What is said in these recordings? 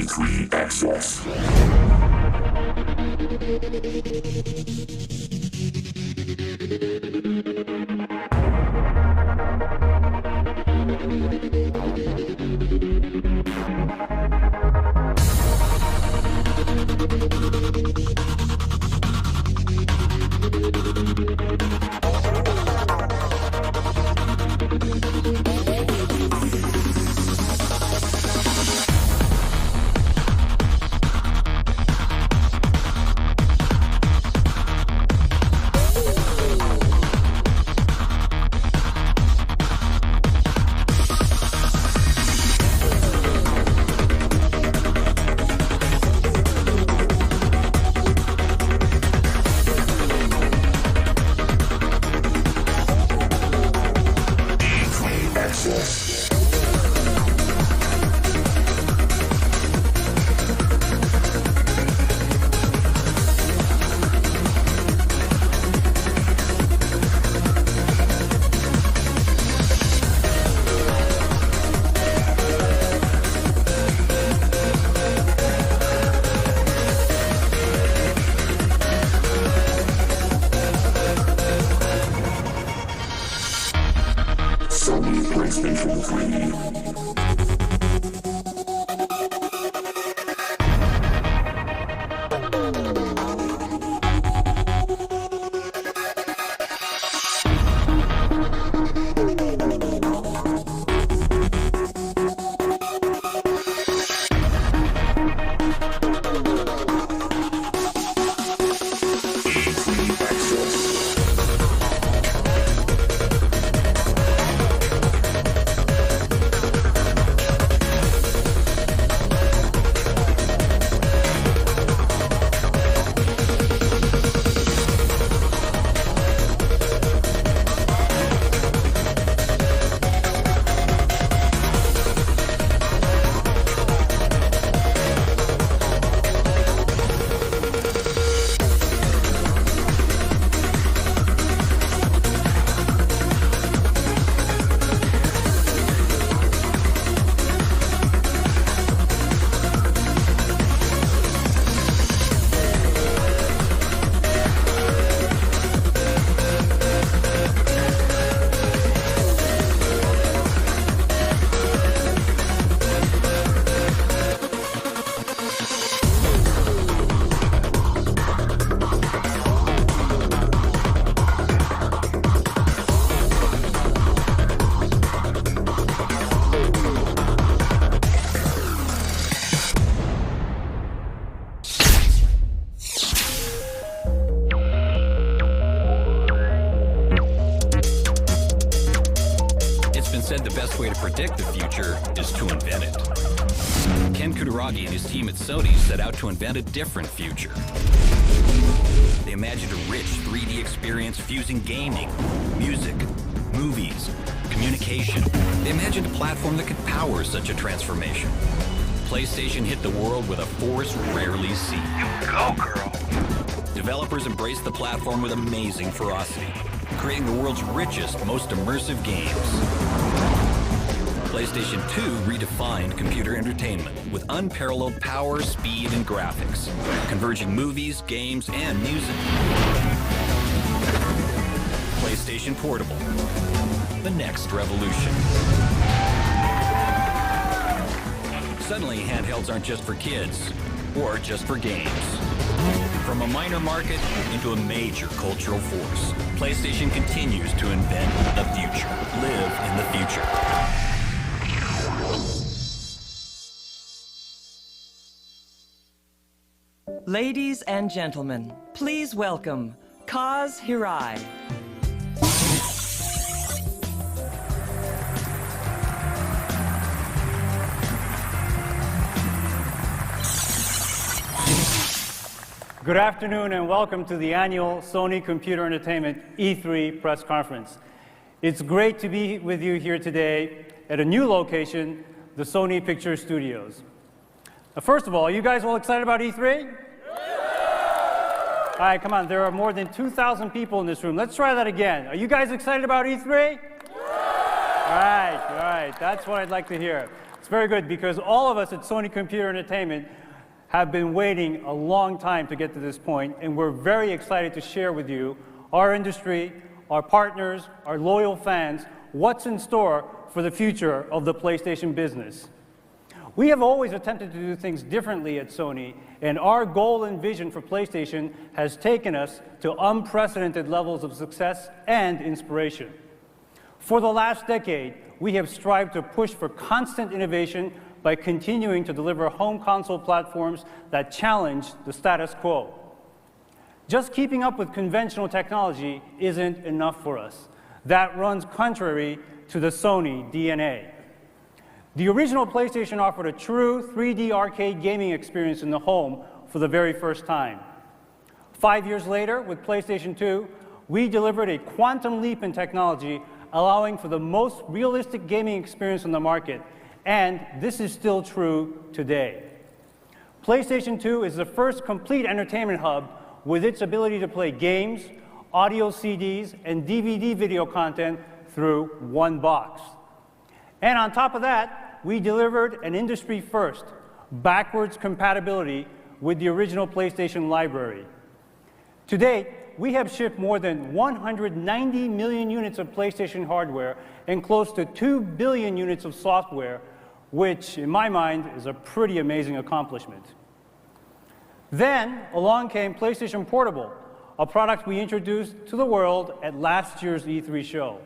E3 Access. Sony PlayStation 3. Said the best way to predict the future is to invent it. Ken Kutaragi and his team at Sony set out to invent a different future. They imagined a rich 3D experience fusing gaming, music, movies, communication. They imagined a platform that could power such a transformation. PlayStation hit the world with a force rarely seen. You go, girl. Developers embraced the platform with amazing ferocity, creating the world's richest, most immersive games. PlayStation 2 redefined computer entertainment with unparalleled power, speed, and graphics, converging movies, games, and music. PlayStation Portable, the next revolution. Suddenly, handhelds aren't just for kids, or just for games. From a minor market into a major cultural force, PlayStation continues to invent the future. Live in the future. Ladies and gentlemen, please welcome Kaz Hirai. Good afternoon and welcome to the annual Sony Computer Entertainment E3 press conference. It's great to be with you here today at a new location, the Sony Picture Studios. First of all, are you guys all excited about E3? All right, come on, there are more than 2,000 people in this room. Let's try that again. Are you guys excited about E3? All right, that's what I'd like to hear. It's very good because all of us at Sony Computer Entertainment have been waiting a long time to get to this point, and we're very excited to share with you, our industry, our partners, our loyal fans, what's in store for the future of the PlayStation business. We have always attempted to do things differently at Sony, and our goal and vision for PlayStation has taken us to unprecedented levels of success and inspiration. For the last decade, we have strived to push for constant innovation by continuing to deliver home console platforms that challenge the status quo. Just keeping up with conventional technology isn't enough for us. That runs contrary to the Sony DNA. The original PlayStation offered a true 3D arcade gaming experience in the home for the very first time. 5 years later, with PlayStation 2, we delivered a quantum leap in technology, allowing for the most realistic gaming experience on the market, and this is still true today. PlayStation 2 is the first complete entertainment hub with its ability to play games, audio CDs, and DVD video content through one box. And on top of that, we delivered an industry first, backwards compatibility with the original PlayStation library. To date, we have shipped more than 190 million units of PlayStation hardware and close to 2 billion units of software, which, in my mind, is a pretty amazing accomplishment. Then, along came PlayStation Portable, a product we introduced to the world at last year's E3 show.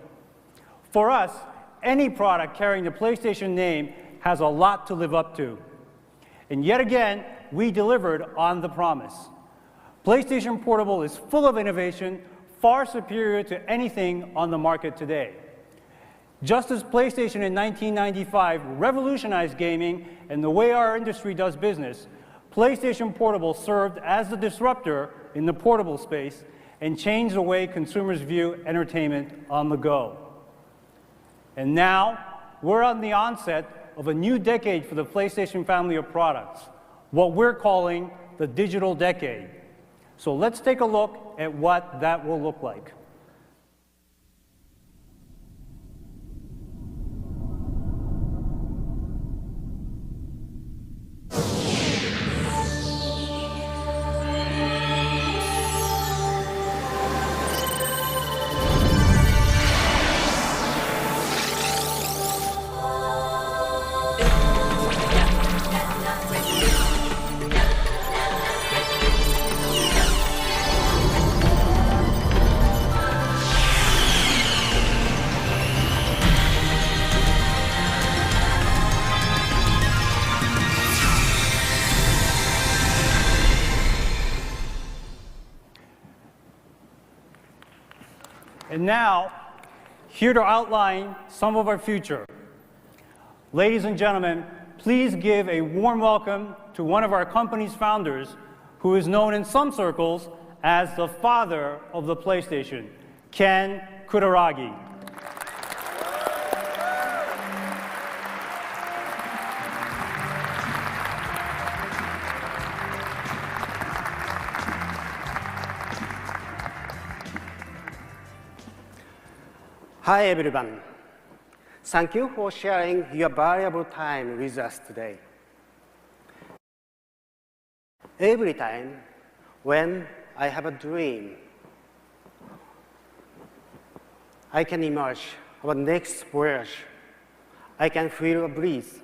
For us, any product carrying the PlayStation name has a lot to live up to. And yet again, we delivered on the promise. PlayStation Portable is full of innovation, far superior to anything on the market today. Just as PlayStation in 1995 revolutionized gaming and the way our industry does business, PlayStation Portable served as the disruptor in the portable space and changed the way consumers view entertainment on the go. And now, we're on the onset of a new decade for the PlayStation family of products, what we're calling the digital decade. So let's take a look at what that will look like. And now, here to outline some of our future. Ladies and gentlemen, please give a warm welcome to one of our company's founders, who is known in some circles as the father of the PlayStation, Ken Kutaragi. Hi everyone. Thank you for sharing your valuable time with us today. Every time when I have a dream, I can emerge our next voyage. I can feel a breeze.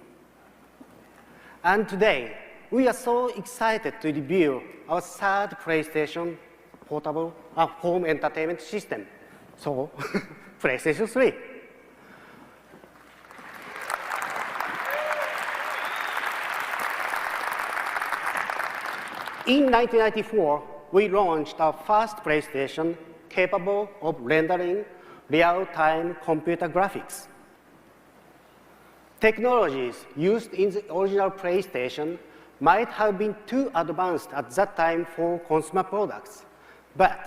And today, we are so excited to reveal our third PlayStation portable home entertainment system. So, PlayStation 3. In 1994, we launched our first PlayStation capable of rendering real-time computer graphics. Technologies used in the original PlayStation might have been too advanced at that time for consumer products, but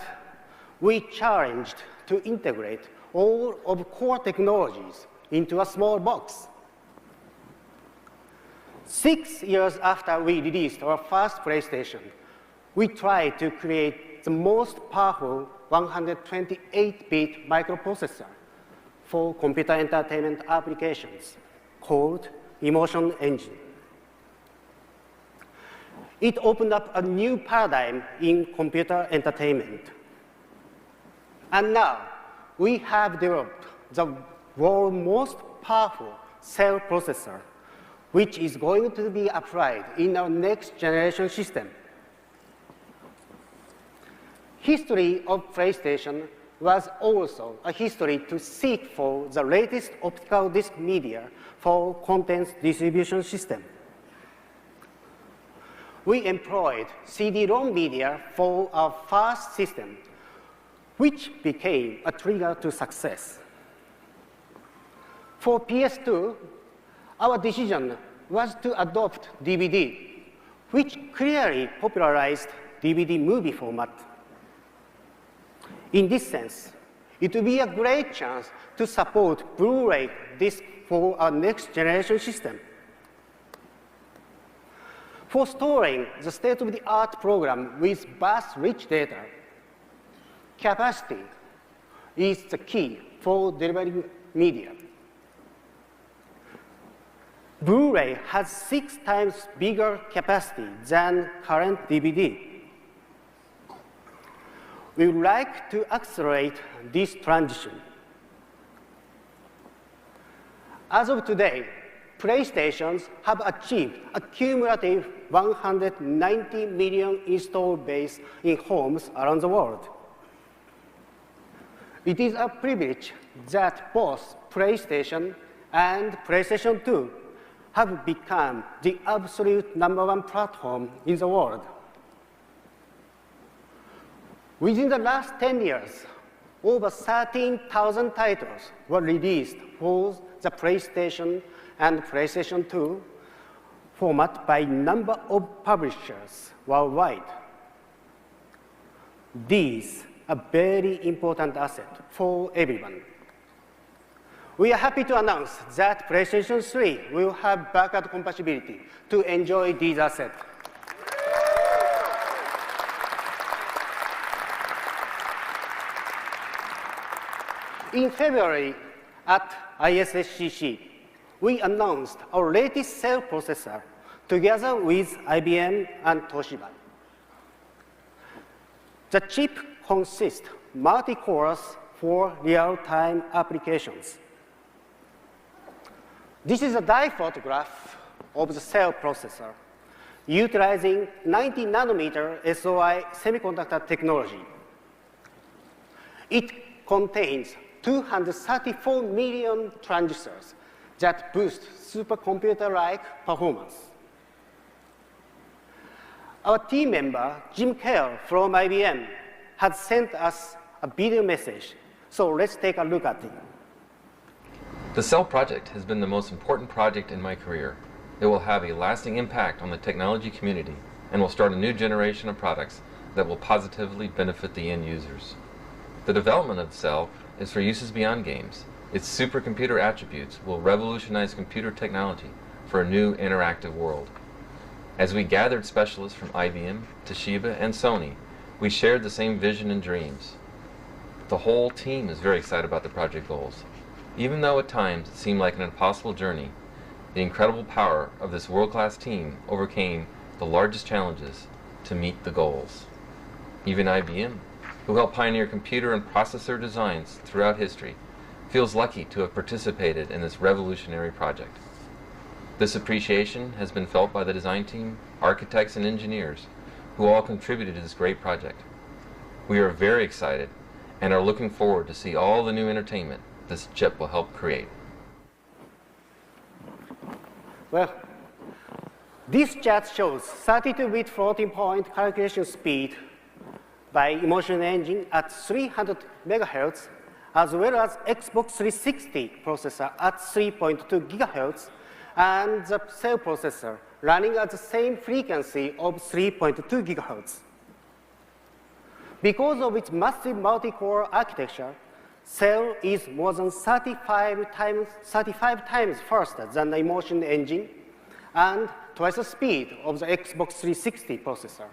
we challenged to integrate all of core technologies into a small box. 6 years after we released our first PlayStation, we tried to create the most powerful 128-bit microprocessor for computer entertainment applications called emotion engine. It opened up a new paradigm in computer entertainment. And now, we have developed the world's most powerful cell processor, which is going to be applied in our next generation system. History of PlayStation was also a history to seek for the latest optical disc media for content distribution system. We employed CD-ROM media for our first system, which became a trigger to success. For PS2, our decision was to adopt DVD, which clearly popularized DVD movie format. In this sense, it will be a great chance to support Blu-ray disc for our next generation system. For storing the state-of-the-art program with bus-rich data, capacity is the key for delivering media. Blu-ray has 6 times bigger capacity than current DVD. We would like to accelerate this transition. As of today, PlayStations have achieved a cumulative 190 million install base in homes around the world. It is a privilege that both PlayStation and PlayStation 2 have become the absolute #1 platform in the world. Within the last 10 years, over 13,000 titles were released for the PlayStation and PlayStation 2 format by number of publishers worldwide. These are very important assets for everyone. We are happy to announce that PlayStation 3 will have backward compatibility to enjoy these assets. In February at ISSCC, we announced our latest cell processor together with IBM and Toshiba. The chip consists multi-cores for real-time applications. This is a die photograph of the cell processor utilizing 90 nanometer SOI semiconductor technology. It contains 234 million transistors that boost supercomputer-like performance. Our team member, Jim Kerr from IBM, has sent us a video message, so let's take a look at it. The Cell project has been the most important project in my career. It will have a lasting impact on the technology community and will start a new generation of products that will positively benefit the end users. The development of the Cell is for uses beyond games. Its supercomputer attributes will revolutionize computer technology for a new interactive world. As we gathered specialists from IBM, Toshiba, and Sony, we shared the same vision and dreams. The whole team is very excited about the project goals. Even though at times it seemed like an impossible journey, the incredible power of this world-class team overcame the largest challenges to meet the goals. Even IBM, who helped pioneer computer and processor designs throughout history, feels lucky to have participated in this revolutionary project. This appreciation has been felt by the design team, architects, and engineers who all contributed to this great project. We are very excited and are looking forward to see all the new entertainment this chip will help create. Well, this chart shows 32-bit floating-point calculation speed by Emotion Engine at 300 MHz, as well as Xbox 360 processor at 3.2 GHz, and the Cell processor running at the same frequency of 3.2 GHz. Because of its massive multi-core architecture, Cell is more than 35 times faster than the Emotion Engine and twice the speed of the Xbox 360 processor.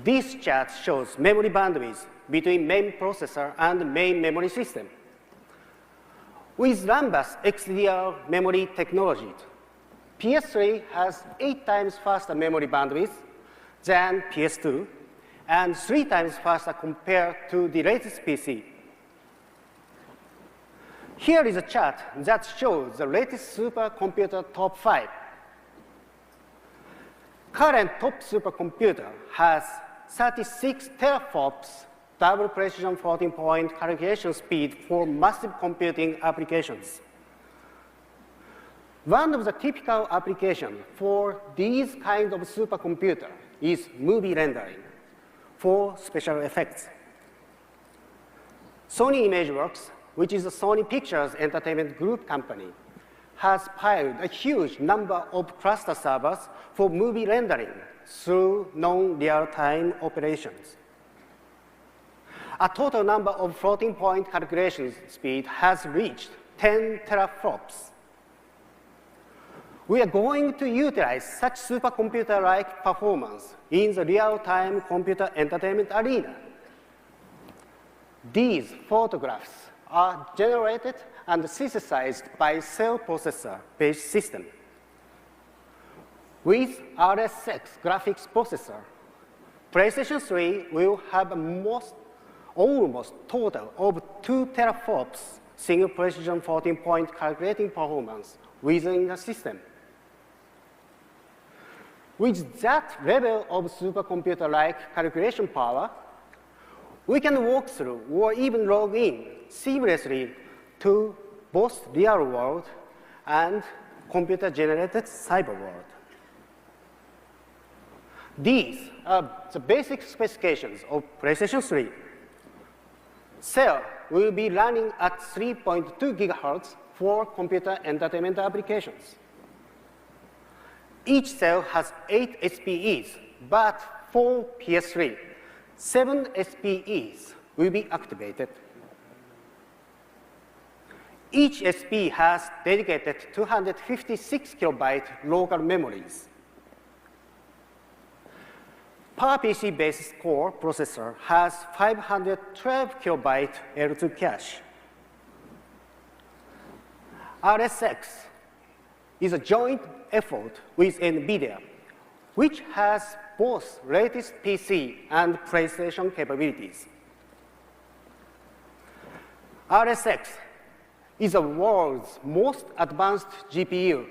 This chart shows memory bandwidth between main processor and main memory system. With Rambus XDR memory technology, PS3 has 8 times faster memory bandwidth than PS2 and 3 times faster compared to the latest PC. Here is a chart that shows the latest supercomputer top 5. Current top supercomputer has 36 teraflops double precision floating-point calculation speed for massive computing applications. One of the typical applications for these kinds of supercomputer is movie rendering for special effects. Sony ImageWorks, which is a Sony Pictures Entertainment Group company, has piled a huge number of cluster servers for movie rendering through non-real-time operations. A total number of floating-point calculation speed has reached 10 teraflops. We are going to utilize such supercomputer-like performance in the real-time computer entertainment arena. These photographs are generated and synthesized by cell processor-based system. With RSX graphics processor, PlayStation 3 will have almost total of 2 teraflops single precision floating-point calculating performance within the system. With that level of supercomputer-like calculation power, we can walk through or even log in seamlessly to both real world and computer-generated cyber world. These are the basic specifications of PlayStation 3. Cell will be running at 3.2 gigahertz for computer entertainment applications. Each cell has 8 SPEs, but for PS3, 7 SPEs will be activated. Each SPE has dedicated 256 kilobyte local memories. PowerPC-based core processor has 512 kilobyte L2 cache. RSX is a joint effort with NVIDIA, which has both latest PC and PlayStation capabilities. RSX is the world's most advanced GPU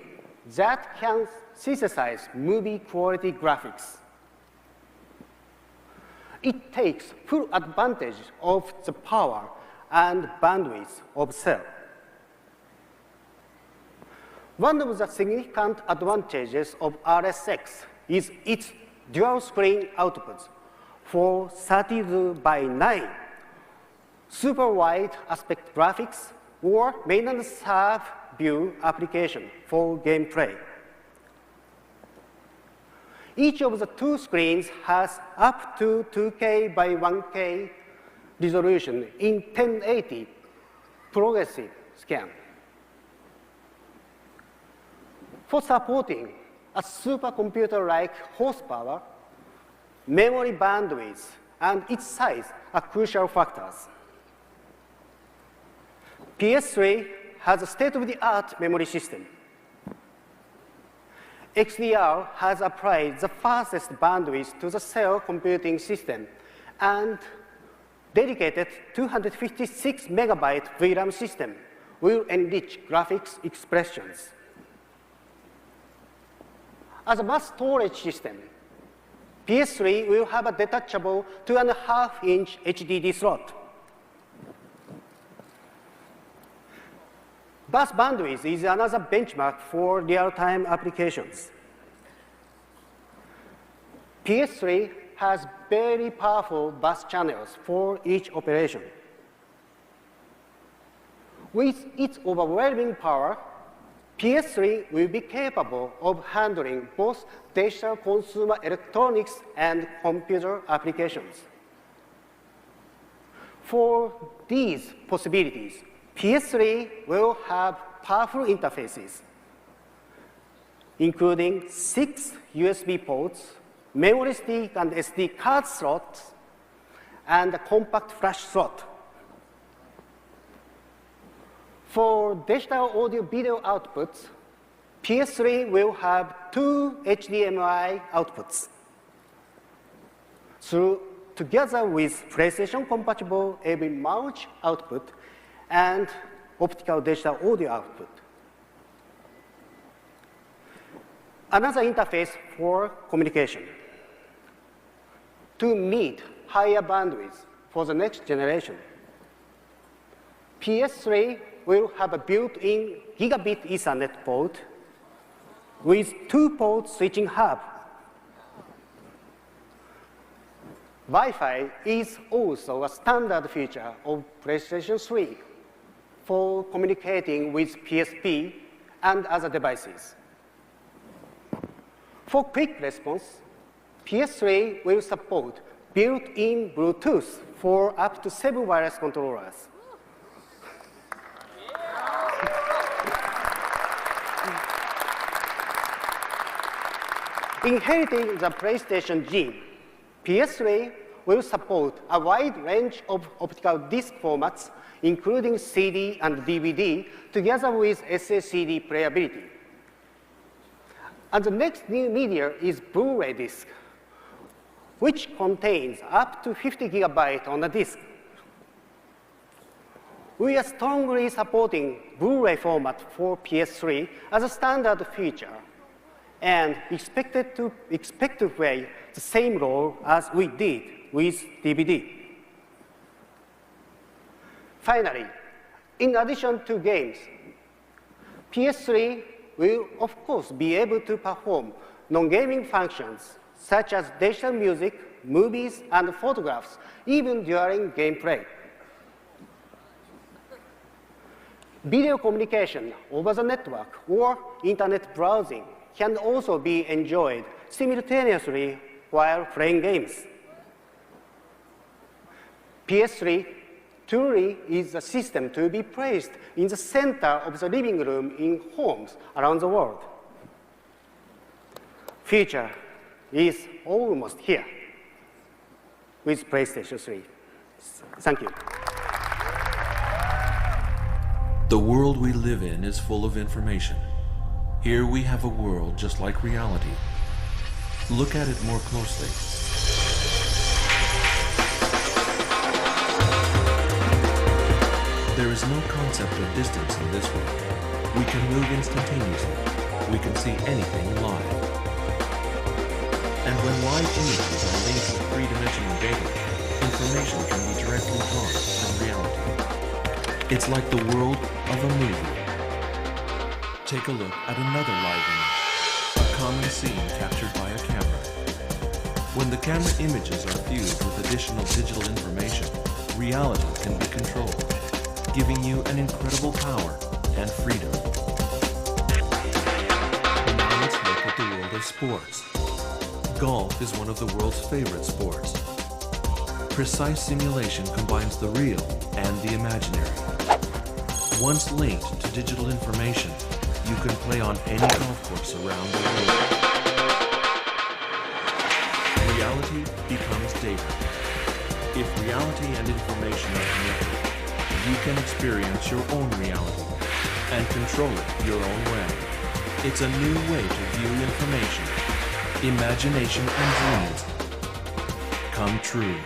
that can synthesize movie-quality graphics. It takes full advantage of the power and bandwidth of cell. One of the significant advantages of RSX is its dual-screen outputs for 32:9 super wide aspect graphics or mainland serve view application for gameplay. Each of the two screens has up to 2K by 1K resolution in 1080 progressive scan. For supporting a supercomputer-like horsepower, memory bandwidth and its size are crucial factors. PS3 has a state-of-the-art memory system. XDR has applied the fastest bandwidth to the cell computing system and dedicated 256 megabyte VRAM system will enrich graphics expressions. As a mass storage system, PS3 will have a detachable 2.5-inch HDD slot. Bus bandwidth is another benchmark for real-time applications. PS3 has very powerful bus channels for each operation. With its overwhelming power, PS3 will be capable of handling both digital consumer electronics and computer applications. For these possibilities, PS3 will have powerful interfaces, including 6 USB ports, memory stick and SD card slots, and a compact flash slot. For digital audio-video outputs, PS3 will have 2 HDMI outputs. Together with PlayStation-compatible AV Mount output and optical digital audio output. Another interface for communication. To meet higher bandwidth for the next generation, PS3 will have a built-in gigabit Ethernet port with 2-port switching hub. Wi-Fi is also a standard feature of PlayStation 3 for communicating with PSP and other devices. For quick response, PS3 will support built-in Bluetooth for up to 7 wireless controllers. Inheriting the PlayStation gene, PS3 will support a wide range of optical disc formats, including CD and DVD, together with SSCD playability. And the next new media is Blu-ray disc, which contains up to 50 gigabytes on a disc. We are strongly supporting Blu-ray format for PS3 as a standard feature, and expect to play the same role as we did with DVD. Finally, in addition to games, PS3 will, of course, be able to perform non-gaming functions such as digital music, movies, and photographs, even during gameplay. Video communication over the network or internet browsing can also be enjoyed simultaneously while playing games. PS3 truly is a system to be placed in the center of the living room in homes around the world. Future is almost here with PlayStation 3. Thank you. The world we live in is full of information. Here we have a world just like reality. Look at it more closely. There is no concept of distance in this world. We can move instantaneously. We can see anything live. And when live images are linked with three-dimensional data, information can be directly drawn from reality. It's like the world of a movie. Take a look at another live image, a common scene captured by a camera. When the camera images are fused with additional digital information, reality can be controlled, giving you an incredible power and freedom. Now let's look at the world of sports. Golf is one of the world's favorite sports. Precise simulation combines the real and the imaginary. Once linked to digital information, you can play on any golf course around the world. Reality becomes data. If reality and information are connected, you can experience your own reality and control it your own way. It's a new way to view information. Imagination and dreams come true.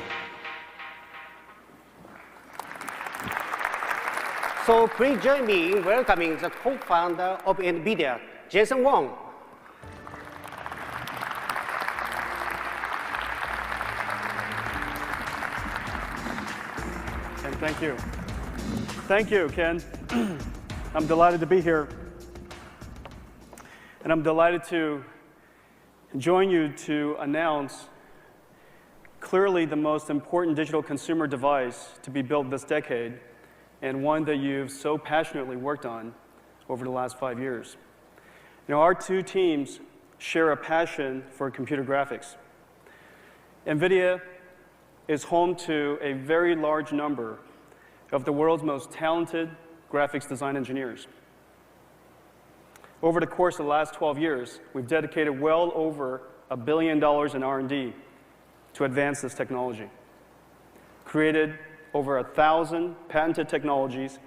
So please join me in welcoming the co-founder of NVIDIA, Jensen Huang. And thank you. Thank you, Ken. I'm delighted to be here. And I'm delighted to join you to announce clearly the most important digital consumer device to be built this decade, and one that you've so passionately worked on over the last 5 years. You know, our two teams share a passion for computer graphics. NVIDIA is home to a very large number of the world's most talented graphics design engineers. Over the course of the last 12 years, we've dedicated well over $1 billion in R&D to advance this technology, created over 1,000 patented technologies,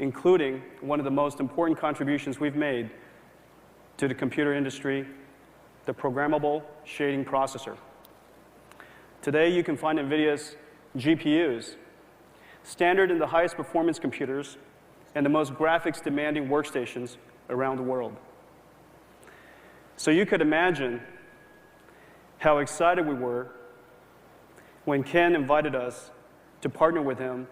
including one of the most important contributions we've made to the computer industry, the programmable shading processor. Today, you can find NVIDIA's GPUs standard in the highest performance computers and the most graphics demanding workstations around the world. So you could imagine how excited we were when Ken invited us to partner with him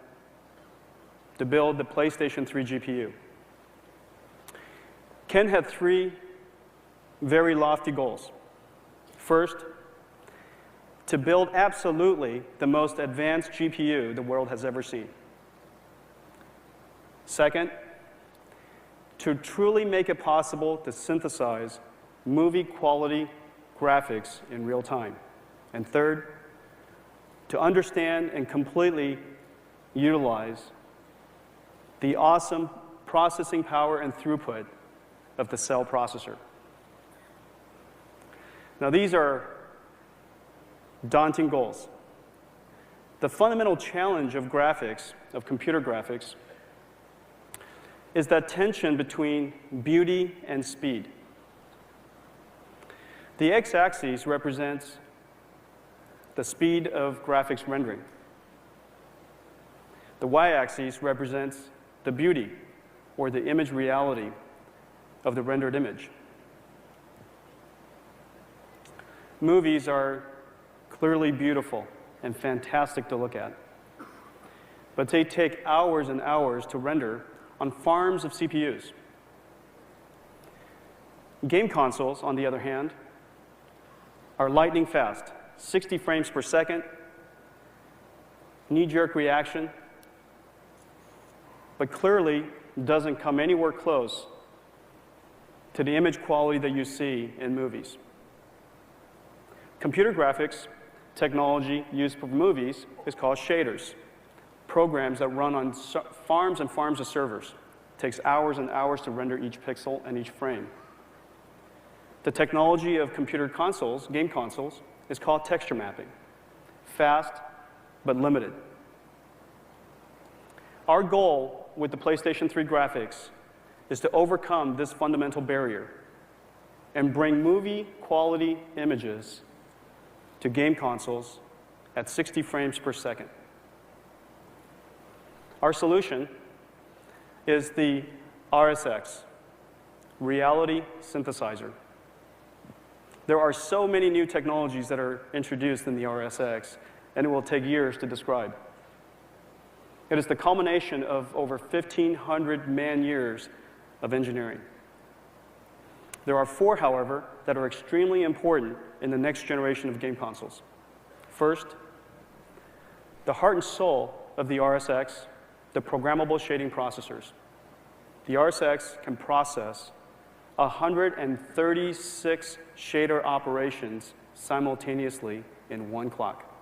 to build the PlayStation 3 GPU. Ken had three very lofty goals. First, to build absolutely the most advanced GPU the world has ever seen. Second, to truly make it possible to synthesize movie-quality graphics in real time. And third, to understand and completely utilize the awesome processing power and throughput of the cell processor. Now, these are daunting goals. The fundamental challenge of graphics, of computer graphics, is that tension between beauty and speed. The x-axis represents the speed of graphics rendering. The y-axis represents the beauty, or the image reality, of the rendered image. Movies are clearly beautiful and fantastic to look at, but they take hours and hours to render on farms of CPUs. Game consoles, on the other hand, are lightning fast, 60 frames per second, knee-jerk reaction, but clearly doesn't come anywhere close to the image quality that you see in movies. Computer graphics technology used for movies is called shaders, programs that run on farms and farms of servers. It takes hours and hours to render each pixel and each frame. The technology of computer consoles, game consoles, is called texture mapping, fast but limited. Our goal with the PlayStation 3 graphics is to overcome this fundamental barrier and bring movie-quality images to game consoles at 60 frames per second. Our solution is the RSX, Reality Synthesizer. There are so many new technologies that are introduced in the RSX, and it will take years to describe. It is the culmination of over 1,500 man-years of engineering. There are four, however, that are extremely important in the next generation of game consoles. First, the heart and soul of the RSX, the programmable shading processors. The RSX can process 136 shader operations simultaneously in one clock.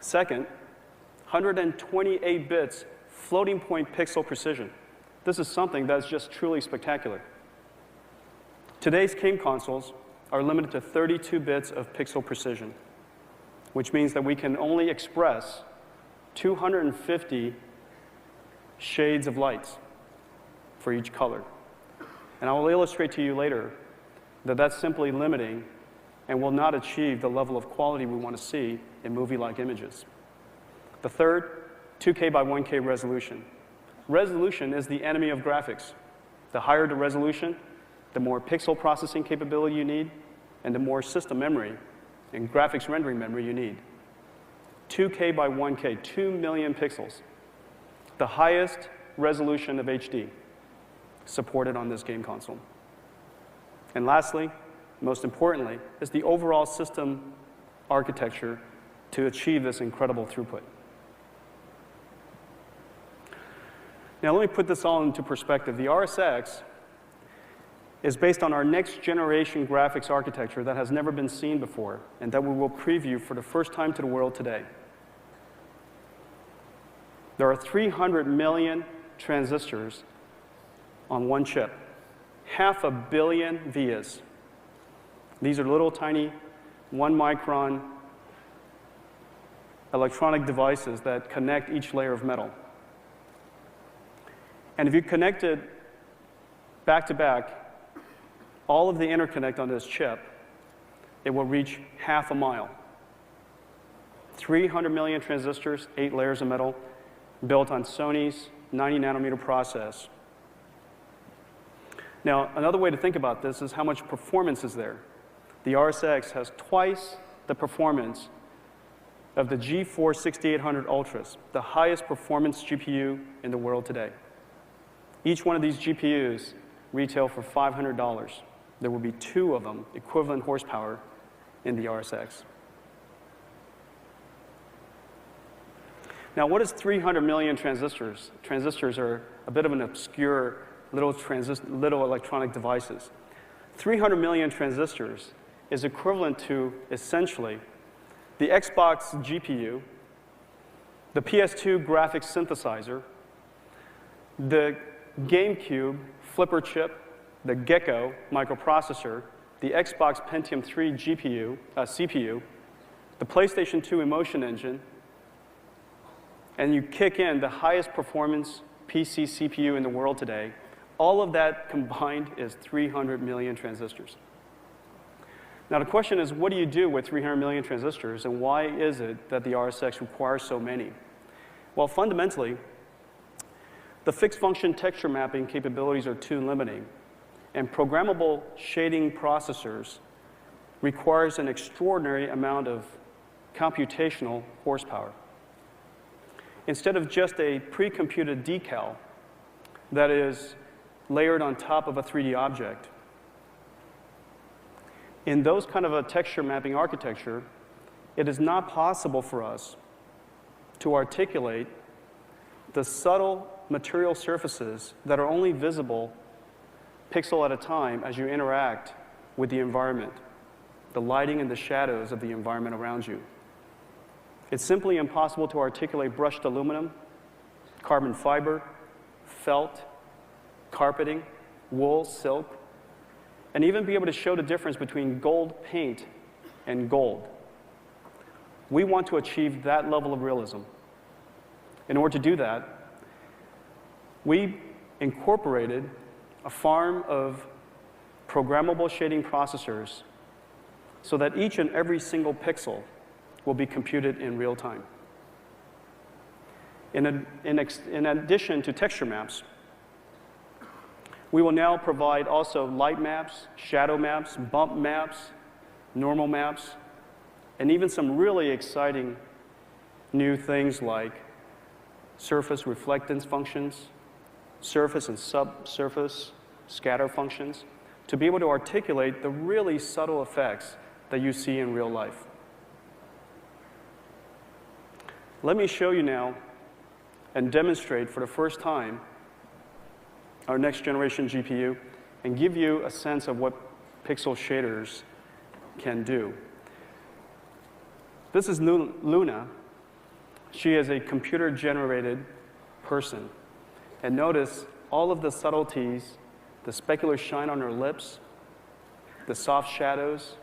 Second, 128 bits floating point pixel precision. This is something that's just truly spectacular. Today's game consoles are limited to 32 bits of pixel precision, which means that we can only express 250 shades of lights for each color. And I will illustrate to you later that that's simply limiting and will not achieve the level of quality we want to see in movie-like images. The third, 2K by 1K resolution. Resolution is the enemy of graphics. The higher the resolution, the more pixel processing capability you need, and the more system memory and graphics rendering memory you need. 2K by 1K, 2 million pixels. The highest resolution of HD supported on this game console. And lastly, most importantly, is the overall system architecture to achieve this incredible throughput. Now, let me put this all into perspective. The RSX is based on our next generation graphics architecture that has never been seen before and that we will preview for the first time to the world today. There are 300 million transistors on one chip, 500 million vias. These are little tiny 1-micron electronic devices that connect each layer of metal. And if you connect it back to back, all of the interconnect on this chip, it will reach half a mile. 300 million transistors, 8 layers of metal, built on Sony's 90 nanometer process. Now, another way to think about this is how much performance is there. The RSX has twice the performance of the GeForce 6800 Ultras, the highest performance GPU in the world today. Each one of these GPUs retail for $500. There will be 2 of them, equivalent horsepower, in the RSX. Now, what is 300 million transistors? Transistors are a bit of an obscure little electronic devices. 300 million transistors is equivalent to, essentially, the Xbox GPU, the PS2 graphics synthesizer, the GameCube flipper chip, the Gecko microprocessor, the Xbox Pentium 3 CPU, the PlayStation 2 Emotion Engine, and you kick in the highest performance PC CPU in the world today. All of that combined is 300 million transistors. Now the question is, what do you do with 300 million transistors, and why is it that the RSX requires so many? Well, fundamentally, the fixed function texture mapping capabilities are too limiting, and programmable shading processors requires an extraordinary amount of computational horsepower. Instead of just a pre-computed decal that is layered on top of a 3D object, in those kind of a texture mapping architecture, it is not possible for us to articulate the subtle material surfaces that are only visible pixel at a time as you interact with the environment, the lighting and the shadows of the environment around you. It's simply impossible to articulate brushed aluminum, carbon fiber, felt, carpeting, wool, silk, and even be able to show the difference between gold paint and gold. We want to achieve that level of realism. In order to do that, we incorporated a farm of programmable shading processors so that each and every single pixel will be computed in real time. In addition to texture maps, we will now provide also light maps, shadow maps, bump maps, normal maps, and even some really exciting new things like surface reflectance functions, surface and subsurface scatter functions, to be able to articulate the really subtle effects that you see in real life. Let me show you now and demonstrate for the first time our next generation GPU and give you a sense of what pixel shaders can do. This is Luna. She is a computer-generated person. And notice all of the subtleties, the specular shine on her lips, the soft shadows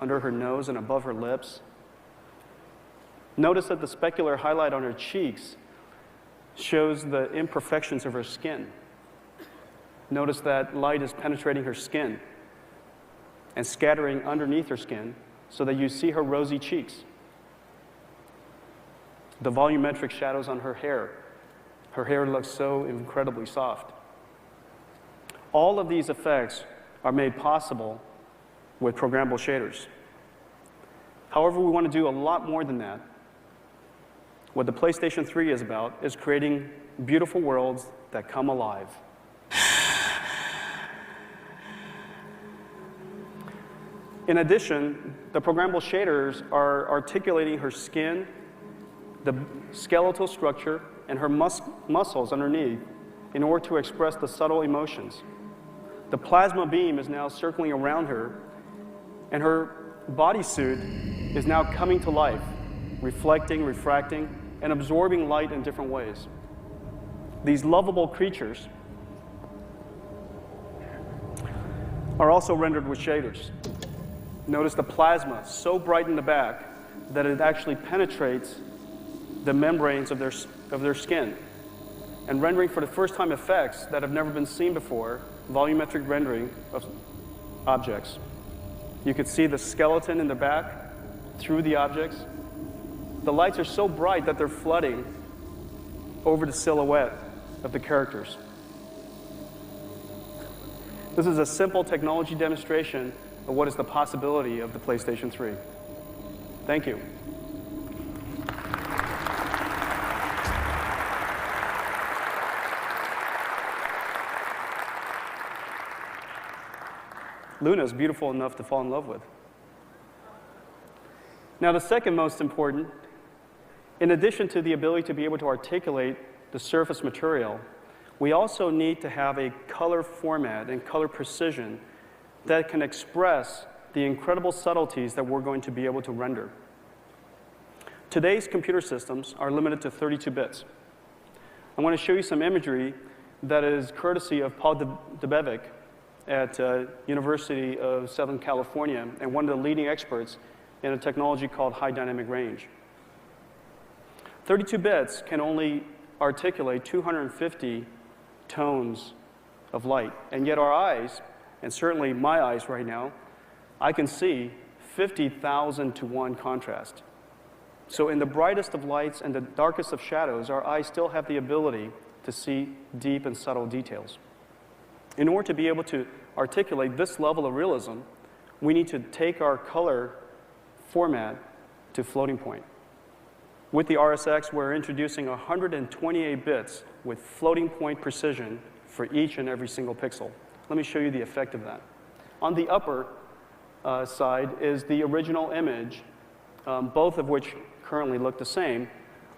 under her nose and above her lips. Notice that the specular highlight on her cheeks shows the imperfections of her skin. Notice that light is penetrating her skin and scattering underneath her skin so that you see her rosy cheeks. The volumetric shadows on her hair. Her hair looks so incredibly soft. All of these effects are made possible with programmable shaders. However, we want to do a lot more than that. What the PlayStation 3 is about is creating beautiful worlds that come alive. In addition, the programmable shaders are articulating her skin, the skeletal structure, and her muscles underneath in order to express the subtle emotions. The plasma beam is now circling around her, and her bodysuit is now coming to life, reflecting, refracting, and absorbing light in different ways. These lovable creatures are also rendered with shaders. Notice the plasma so bright in the back that it actually penetrates the membranes of their skin. and rendering for the first time effects that have never been seen before, volumetric rendering of objects. You could see the skeleton in the back through the objects. The lights are so bright that they're flooding over the silhouette of the characters. This is a simple technology demonstration of what is the possibility of the PlayStation 3. Thank you. Luna is beautiful enough to fall in love with. Now, the second most important, in addition to the ability to be able to articulate the surface material, we also need to have a color format and color precision that can express the incredible subtleties that we're going to be able to render. Today's computer systems are limited to 32 bits. I want to show you some imagery that is courtesy of Paul Debevec at University of Southern California and one of the leading experts in a technology called high dynamic range. 32 bits can only articulate 250 tones of light, and yet our eyes, and certainly my eyes right now, I can see 50,000 to 1 contrast. So in the brightest of lights and the darkest of shadows, our eyes still have the ability to see deep and subtle details. In order to be able to articulate this level of realism, we need to take our color format to floating point. With the RSX, we're introducing 128 bits with floating point precision for each and every single pixel. Let me show you the effect of that. On the upper side is the original image, both of which currently look the same.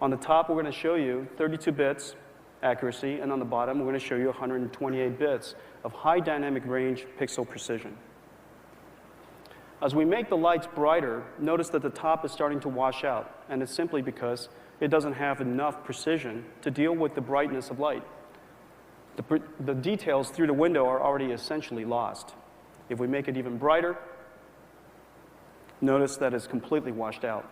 On the top, we're going to show you 32 bits accuracy, and on the bottom, we're going to show you 128 bits of high dynamic range pixel precision. As we make the lights brighter, notice that the top is starting to wash out, and it's simply because it doesn't have enough precision to deal with the brightness of light. The details through the window are already essentially lost. If we make it even brighter, notice that it's completely washed out.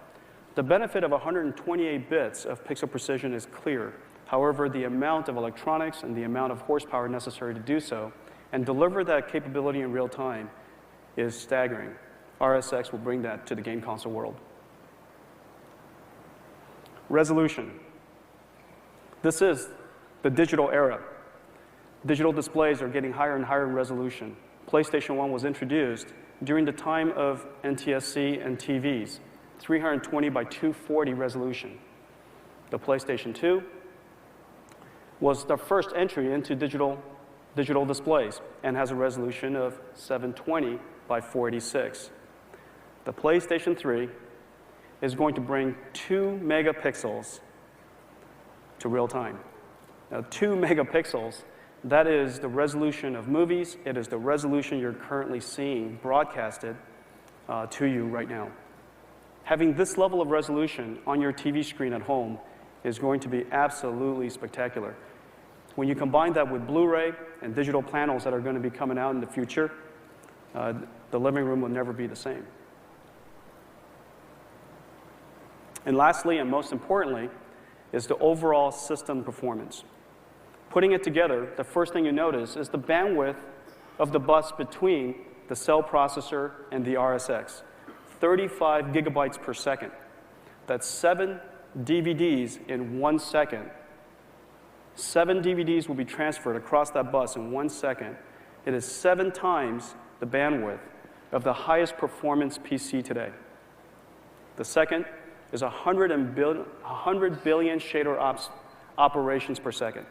The benefit of 128 bits of pixel precision is clear. However, the amount of electronics and the amount of horsepower necessary to do so and deliver that capability in real time is staggering. RSX will bring that to the game console world. Resolution. This is the digital era. Digital displays are getting higher and higher in resolution. PlayStation 1 was introduced during the time of NTSC and TVs, 320 by 240 resolution. The PlayStation 2 was the first entry into digital displays and has a resolution of 720 by 486. The PlayStation 3 is going to bring 2 megapixels to real time. Now, 2 megapixels, that is the resolution of movies. It is the resolution you're currently seeing broadcasted to you right now. Having this level of resolution on your TV screen at home is going to be absolutely spectacular. When you combine that with Blu-ray and digital panels that are going to be coming out in the future, the living room will never be the same. And lastly, and most importantly, is the overall system performance. Putting it together, the first thing you notice is the bandwidth of the bus between the cell processor and the RSX. 35 gigabytes per second. That's 7 DVDs in 1 second. 7 DVDs will be transferred across that bus in 1 second. It is 7 times the bandwidth of the highest performance PC today. The second is 100 billion shader operations per second.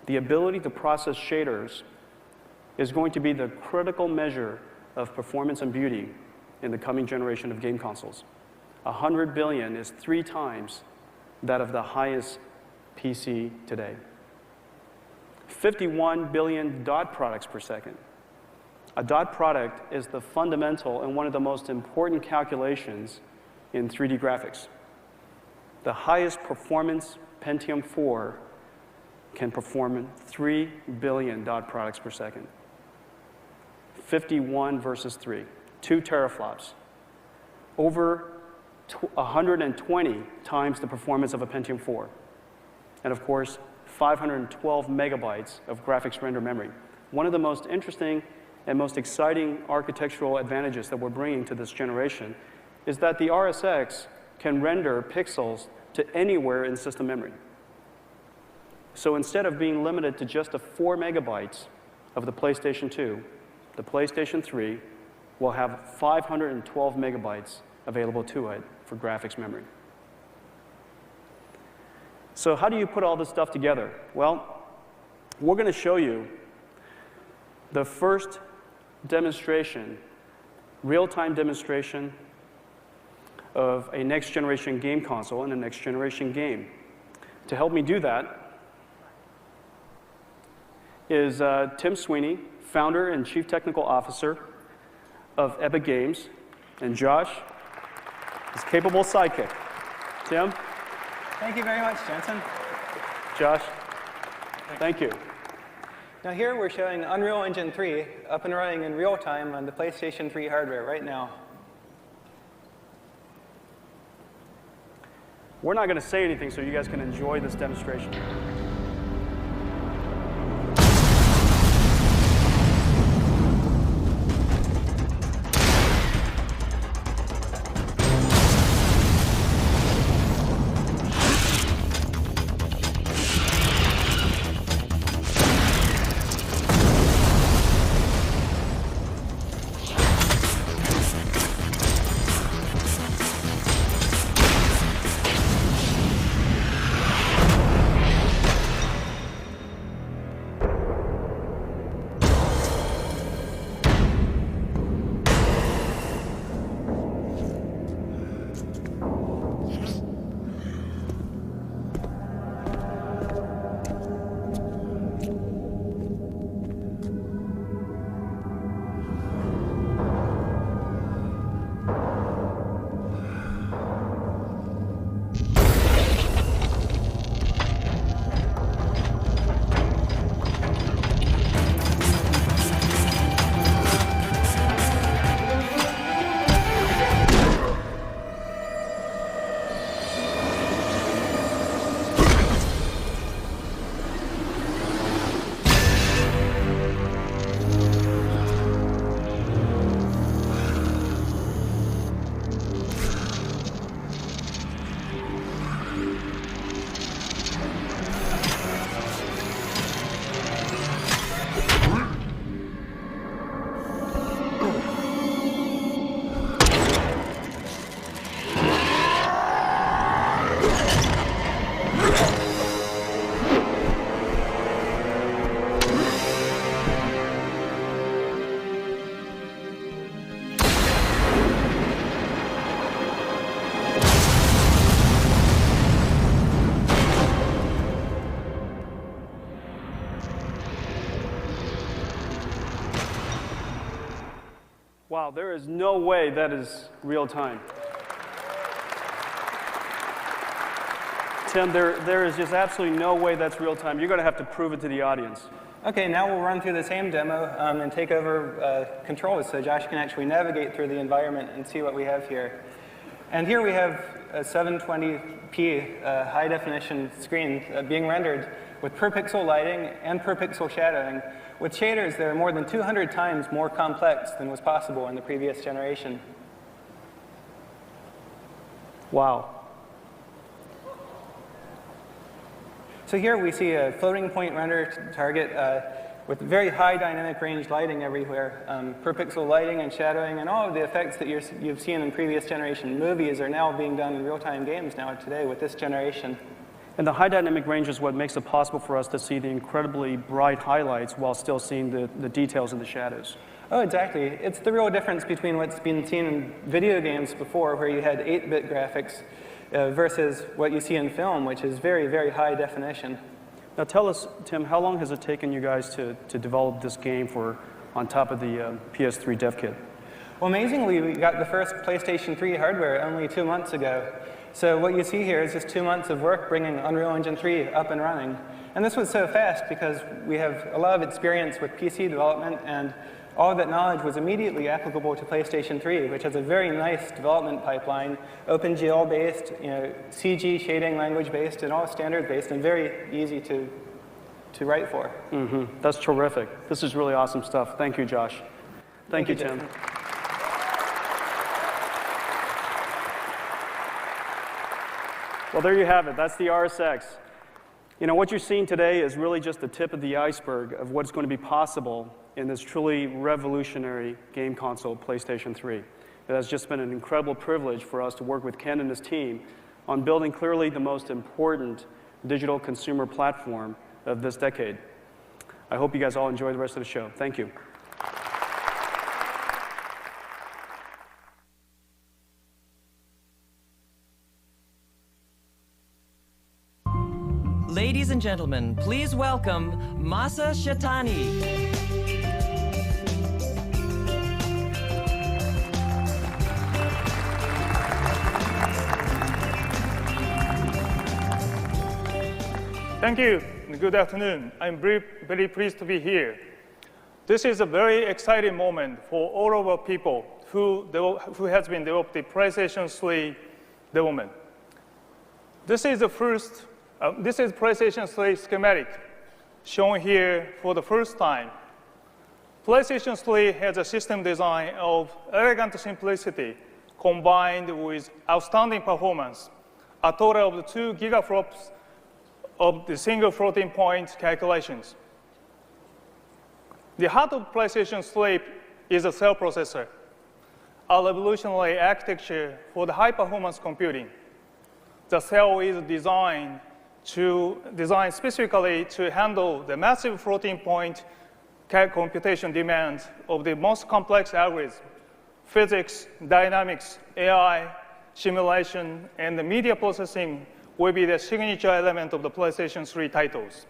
The ability to process shaders is going to be the critical measure of performance and beauty in the coming generation of game consoles. 100 billion is 3 times that of the highest PC today. 51 billion dot products per second. A dot product is the fundamental and one of the most important calculations in 3D graphics. The highest performance Pentium 4 can perform 3 billion dot products per second. 51 versus 3, 2 teraflops. Over 120 times the performance of a Pentium 4. And of course, 512 megabytes of graphics render memory. One of the most interesting and most exciting architectural advantages that we're bringing to this generation is that the RSX can render pixels to anywhere in system memory. So instead of being limited to just the 4 megabytes of the PlayStation 2, the PlayStation 3 will have 512 megabytes available to it for graphics memory. So how do you put all this stuff together? Well, we're going to show you the first demonstration, real-time demonstration of a next-generation game console and a next-generation game. To help me do that is Tim Sweeney, founder and chief technical officer of Epic Games, and Josh, his capable sidekick. Tim? Thank you very much, Jensen. Josh, thank you. Now here we're showing Unreal Engine 3 up and running in real time on the PlayStation 3 hardware right now. We're not going to say anything so you guys can enjoy this demonstration. Wow, there is no way that is real time. Tim, there is just absolutely no way that's real time. You're going to have to prove it to the audience. Okay, now we'll run through the same demo and take over controls so Josh can actually navigate through the environment and see what we have here. And here we have a 720p high-definition screen being rendered with per-pixel lighting and per-pixel shadowing, with shaders that are more than 200 times more complex than was possible in the previous generation. Wow. So here we see a floating point render target with very high dynamic range lighting everywhere. Per-pixel lighting and shadowing and all of the effects that you've seen in previous generation movies are now being done in real-time games now today with this generation. And the high dynamic range is what makes it possible for us to see the incredibly bright highlights while still seeing the details in the shadows. Oh, exactly. It's the real difference between what's been seen in video games before, where you had 8-bit graphics, versus what you see in film, which is very, very high definition. Now tell us, Tim, how long has it taken you guys to develop this game on top of the PS3 dev kit? Well, amazingly, we got the first PlayStation 3 hardware only 2 months ago. So what you see here is just 2 months of work bringing Unreal Engine 3 up and running. And this was so fast because we have a lot of experience with PC development, and all of that knowledge was immediately applicable to PlayStation 3, which has a very nice development pipeline, OpenGL-based, CG shading language-based, and all standard-based, and very easy to write for. That's terrific. This is really awesome stuff. Thank you, Josh. Thank you, Tim. Well, there you have it. That's the RSX. What you're seeing today is really just the tip of the iceberg of what's going to be possible in this truly revolutionary game console, PlayStation 3. It has just been an incredible privilege for us to work with Ken and his team on building clearly the most important digital consumer platform of this decade. I hope you guys all enjoy the rest of the show. Thank you. Ladies and gentlemen, please welcome Masa Shatani. Thank you, and good afternoon. I'm very pleased to be here. This is a very exciting moment for all of our people who has been developed the PlayStation 3 development. This is PlayStation 3 schematic shown here for the first time. PlayStation 3 has a system design of elegant simplicity combined with outstanding performance, a total of 2 gigaflops of the single floating point calculations. The heart of PlayStation 3 is a cell processor, a revolutionary architecture for the high-performance computing. The cell is designed specifically to handle the massive floating point computation demands of the most complex algorithms: physics, dynamics, AI, simulation, and the media processing will be the signature element of the PlayStation 3 titles.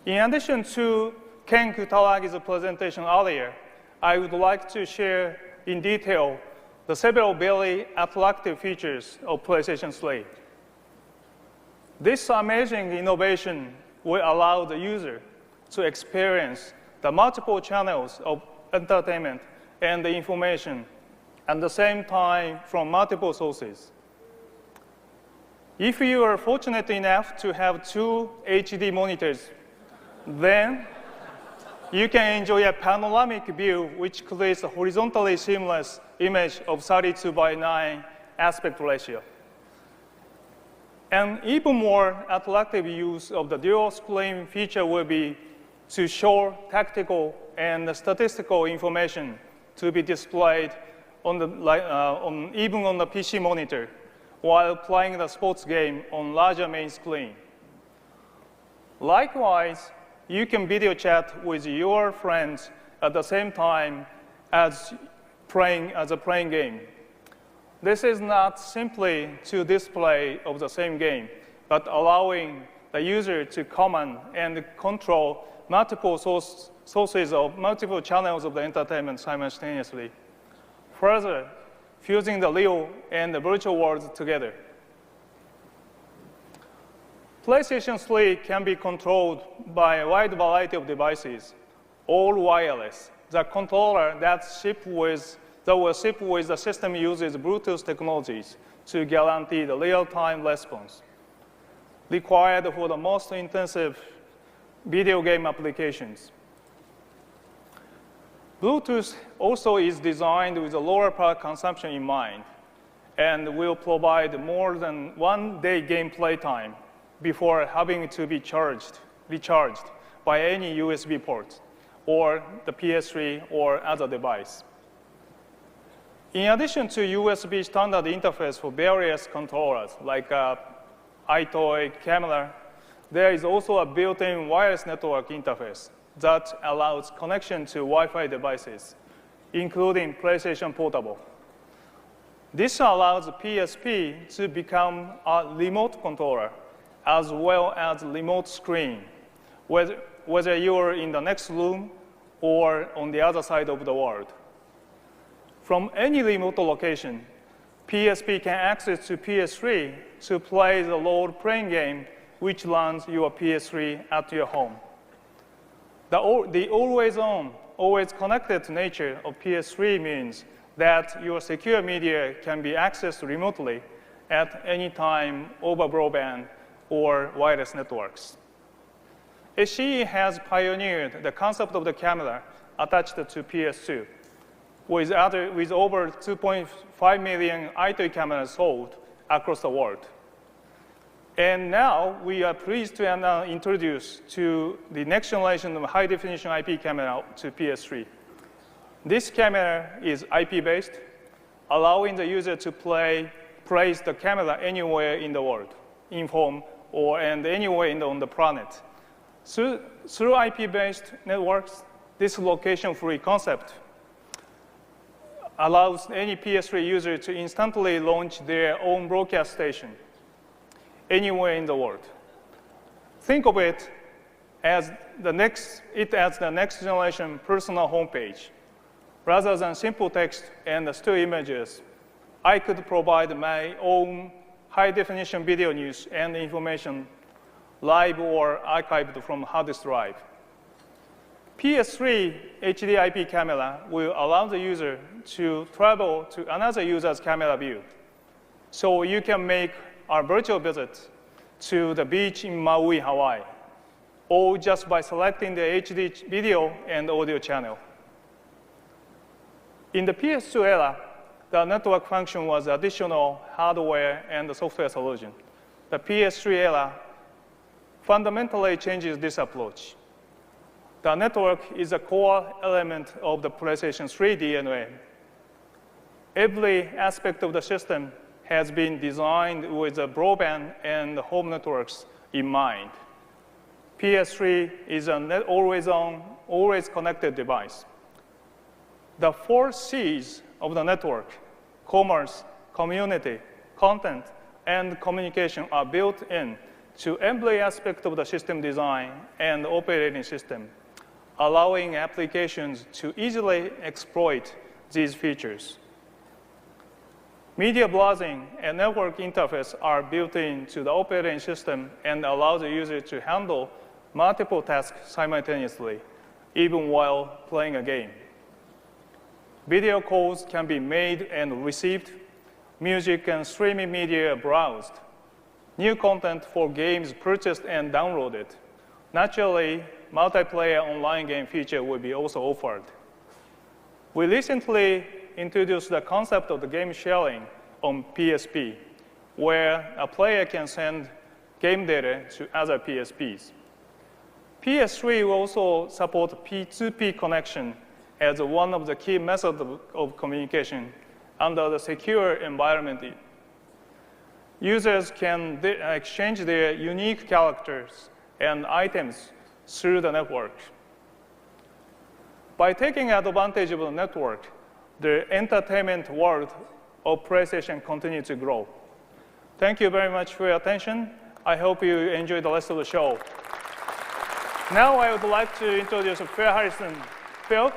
In addition to Ken Kutaragi's presentation earlier, I would like to share in detail the several very attractive features of PlayStation 3. This amazing innovation will allow the user to experience the multiple channels of entertainment and the information at the same time from multiple sources. If you are fortunate enough to have 2 HD monitors, then you can enjoy a panoramic view which creates a horizontally seamless image of 32:9 aspect ratio. An even more attractive use of the dual screen feature will be to show tactical and statistical information to be displayed even on the PC monitor while playing the sports game on larger main screen. Likewise, you can video chat with your friends at the same time as a playing game. This is not simply to display of the same game, but allowing the user to command and control multiple sources of multiple channels of the entertainment simultaneously. Further, fusing the real and the virtual worlds together. PlayStation 3 can be controlled by a wide variety of devices, all wireless. The controller that will ship with the system uses Bluetooth technologies to guarantee the real-time response required for the most intensive video game applications. Bluetooth also is designed with a lower power consumption in mind and will provide more than 1 day gameplay time before having to be recharged by any USB port or the PS3 or other device. In addition to USB standard interface for various controllers like iToy, camera, there is also a built-in wireless network interface that allows connection to Wi-Fi devices, including PlayStation Portable. This allows PSP to become a remote controller as well as remote screen, whether you're in the next room or on the other side of the world. From any remote location, PSP can access to PS3 to play the role-playing game which runs your PS3 at your home. The always-on always connected nature of PS3 means that your secure media can be accessed remotely at any time over broadband or wireless networks. SCE has pioneered the concept of the camera attached to PS2, with over 2.5 million iToy cameras sold across the world. And now we are pleased to introduce to the next generation of high-definition IP camera to PS3. This camera is IP-based, allowing the user to place the camera anywhere in the world, in home and anywhere on the planet. Through IP-based networks, this location-free concept allows any PS3 user to instantly launch their own broadcast station anywhere in the world. Think of it as the next generation personal homepage. Rather than simple text and still images, I could provide my own high-definition video news and information live or archived from hard disk drive. PS3 HD IP camera will allow the user to travel to another user's camera view. So you can make a virtual visit to the beach in Maui, Hawaii, or just by selecting the HD video and audio channel. In the PS2 era, the network function was additional hardware and software solution. The PS3 era fundamentally changes this approach. The network is a core element of the PlayStation 3 DNA. Every aspect of the system has been designed with the broadband and home networks in mind. PS3 is an always-on, always connected device. The 4 C's of the network, commerce, community, content, and communication are built in to every aspect of the system design and operating system, allowing applications to easily exploit these features. Media browsing and network interface are built into the operating system and allow the user to handle multiple tasks simultaneously, even while playing a game. Video calls can be made and received, music and streaming media browsed, new content for games purchased and downloaded. Naturally, multiplayer online game feature will be also offered. We recently introduced the concept of the game sharing on PSP, where a player can send game data to other PSPs. PS3 will also support P2P connection as one of the key methods of communication under the secure environment. Users can exchange their unique characters and items through the network. By taking advantage of the network, the entertainment world of PlayStation continues to grow. Thank you very much for your attention. I hope you enjoy the rest of the show. Now I would like to introduce Phil Harrison. Phil?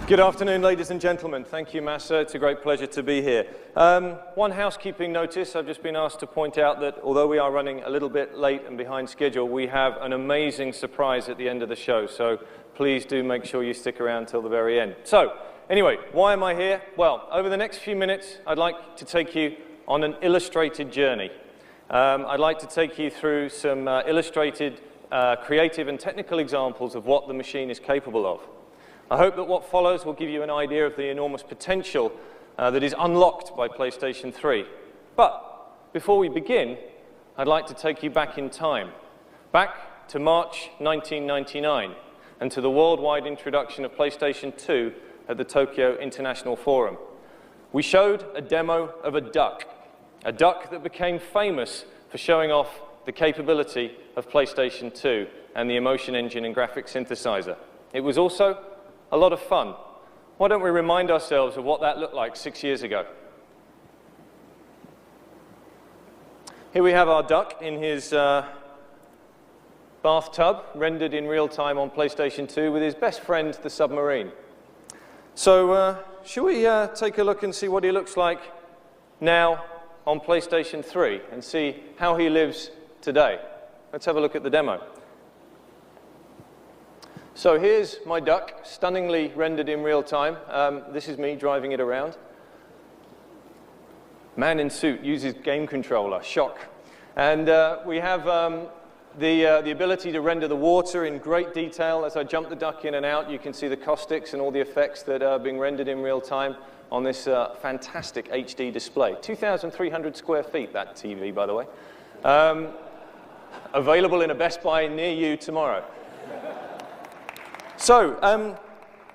Good afternoon, ladies and gentlemen. Thank you, Massa. It's a great pleasure to be here. One housekeeping notice. I've just been asked to point out that although we are running a little bit late and behind schedule, we have an amazing surprise at the end of the show. So please do make sure you stick around till the very end. So anyway, why am I here? Well, over the next few minutes, I'd like to take you on an illustrated journey. I'd like to take you through some illustrated, creative and technical examples of what the machine is capable of. I hope that what follows will give you an idea of the enormous potential that is unlocked by PlayStation 3. But before we begin, I'd like to take you back in time, back to March 1999, and to the worldwide introduction of PlayStation 2 at the Tokyo International Forum. We showed a demo of a duck that became famous for showing off the capability of PlayStation 2 and the emotion engine and graphic synthesizer. It was also a lot of fun. Why don't we remind ourselves of what that looked like 6 years ago? Here we have our duck in his bathtub, rendered in real time on PlayStation 2 with his best friend, the submarine. So shall we take a look and see what he looks like now on PlayStation 3 and see how he lives today? Let's have a look at the demo. So here's my duck, stunningly rendered in real time. This is me driving it around. Man in suit uses game controller, shock. And we have the ability to render the water in great detail. As I jump the duck in and out, you can see the caustics and all the effects that are being rendered in real time on this fantastic HD display. 2,300 square feet, that TV, by the way. Available in a Best Buy near you tomorrow. So,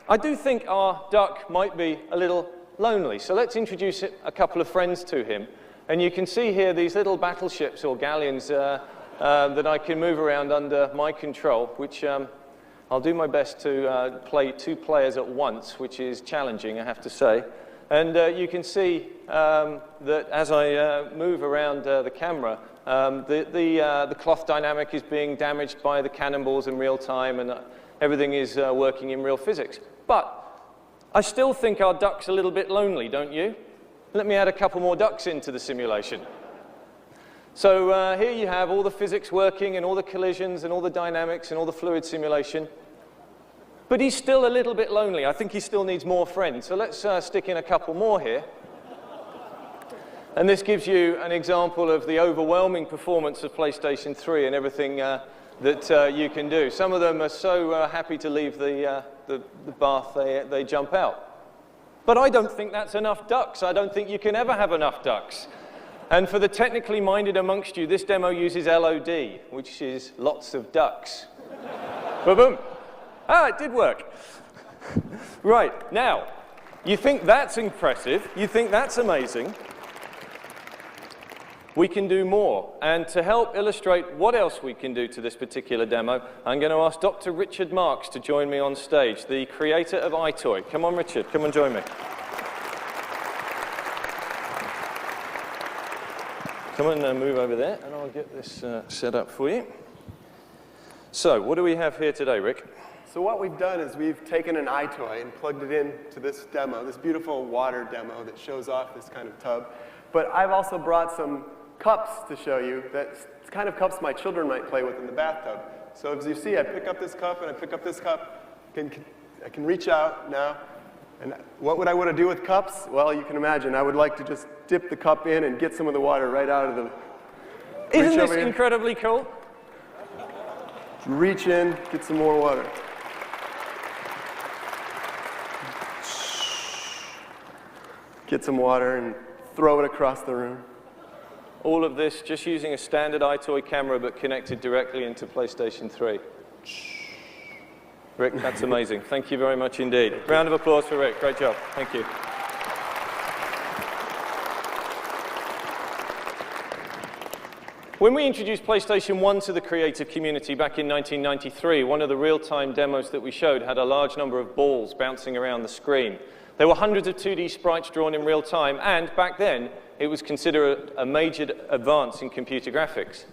I do think our duck might be a little lonely. So let's introduce a couple of friends to him. And you can see here these little battleships or galleons that I can move around under my control, which I'll do my best to play 2 players at once, which is challenging, I have to say. And you can see that as I move around the camera, the cloth dynamic is being damaged by the cannonballs in real time, and everything is working in real physics. But I still think our duck's a little bit lonely, don't you? Let me add a couple more ducks into the simulation. So here you have all the physics working and all the collisions and all the dynamics and all the fluid simulation. But he's still a little bit lonely. I think he still needs more friends. So let's stick in a couple more here. And this gives you an example of the overwhelming performance of PlayStation 3 and everything that you can do. Some of them are so happy to leave the bath, they jump out. But I don't think that's enough ducks. I don't think you can ever have enough ducks. And for the technically minded amongst you, this demo uses LOD, which is lots of ducks. Boom. Ah, it did work. Right, now, you think that's impressive, you think that's amazing. We can do more. And to help illustrate what else we can do to this particular demo, I'm going to ask Dr. Richard Marks to join me on stage, the creator of iToy. Come on, Richard, come and join me. Come and move over there, and I'll get this set up for you. So, what do we have here today, Rick? So what we've done is we've taken an iToy and plugged it into this demo, this beautiful water demo that shows off this kind of tub. But I've also brought some cups to show you that's kind of cups my children might play with in the bathtub. So as you see, I pick up this cup and I pick up this cup. I can reach out now. And what would I want to do with cups? Well, you can imagine. I would like to just dip the cup in and get some of the water right out of the... Isn't this incredibly cool? Reach in, get some more water. Get some water and throw it across the room. All of this just using a standard iToy camera but connected directly into PlayStation 3. Rick, that's amazing. Thank you very much indeed. Round of applause for Rick. Great job. Thank you. When we introduced PlayStation 1 to the creative community back in 1993, one of the real-time demos that we showed had a large number of balls bouncing around the screen. There were hundreds of 2D sprites drawn in real time, and back then, it was considered a major advance in computer graphics.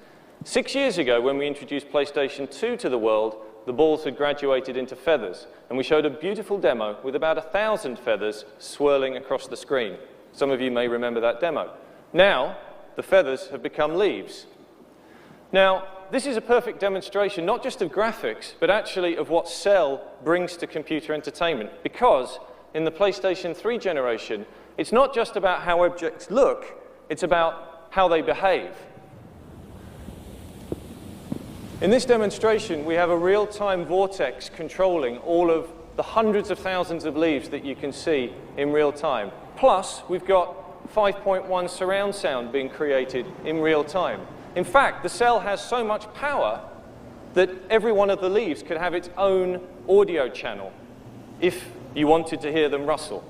6 years ago, when we introduced PlayStation 2 to the world, the balls had graduated into feathers, and we showed a beautiful demo with about 1,000 feathers swirling across the screen. Some of you may remember that demo. Now, the feathers have become leaves. Now, this is a perfect demonstration, not just of graphics, but actually of what Cell brings to computer entertainment, because in the PlayStation 3 generation, it's not just about how objects look, it's about how they behave. In this demonstration, we have a real-time vortex controlling all of the hundreds of thousands of leaves that you can see in real time. Plus, we've got 5.1 surround sound being created in real time. In fact, the Cell has so much power that every one of the leaves could have its own audio channel if you wanted to hear them rustle.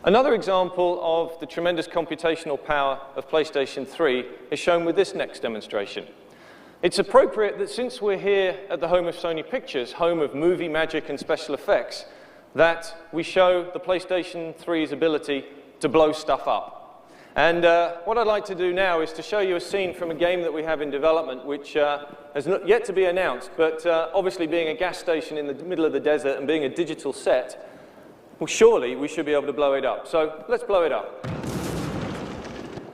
Another example of the tremendous computational power of PlayStation 3 is shown with this next demonstration. It's appropriate that since we're here at the home of Sony Pictures, home of movie magic and special effects, that we show the PlayStation 3's ability to blow stuff up. And what I'd like to do now is to show you a scene from a game that we have in development, which has not yet to be announced, but obviously being a gas station in the middle of the desert and being a digital set, well, surely we should be able to blow it up. So let's blow it up.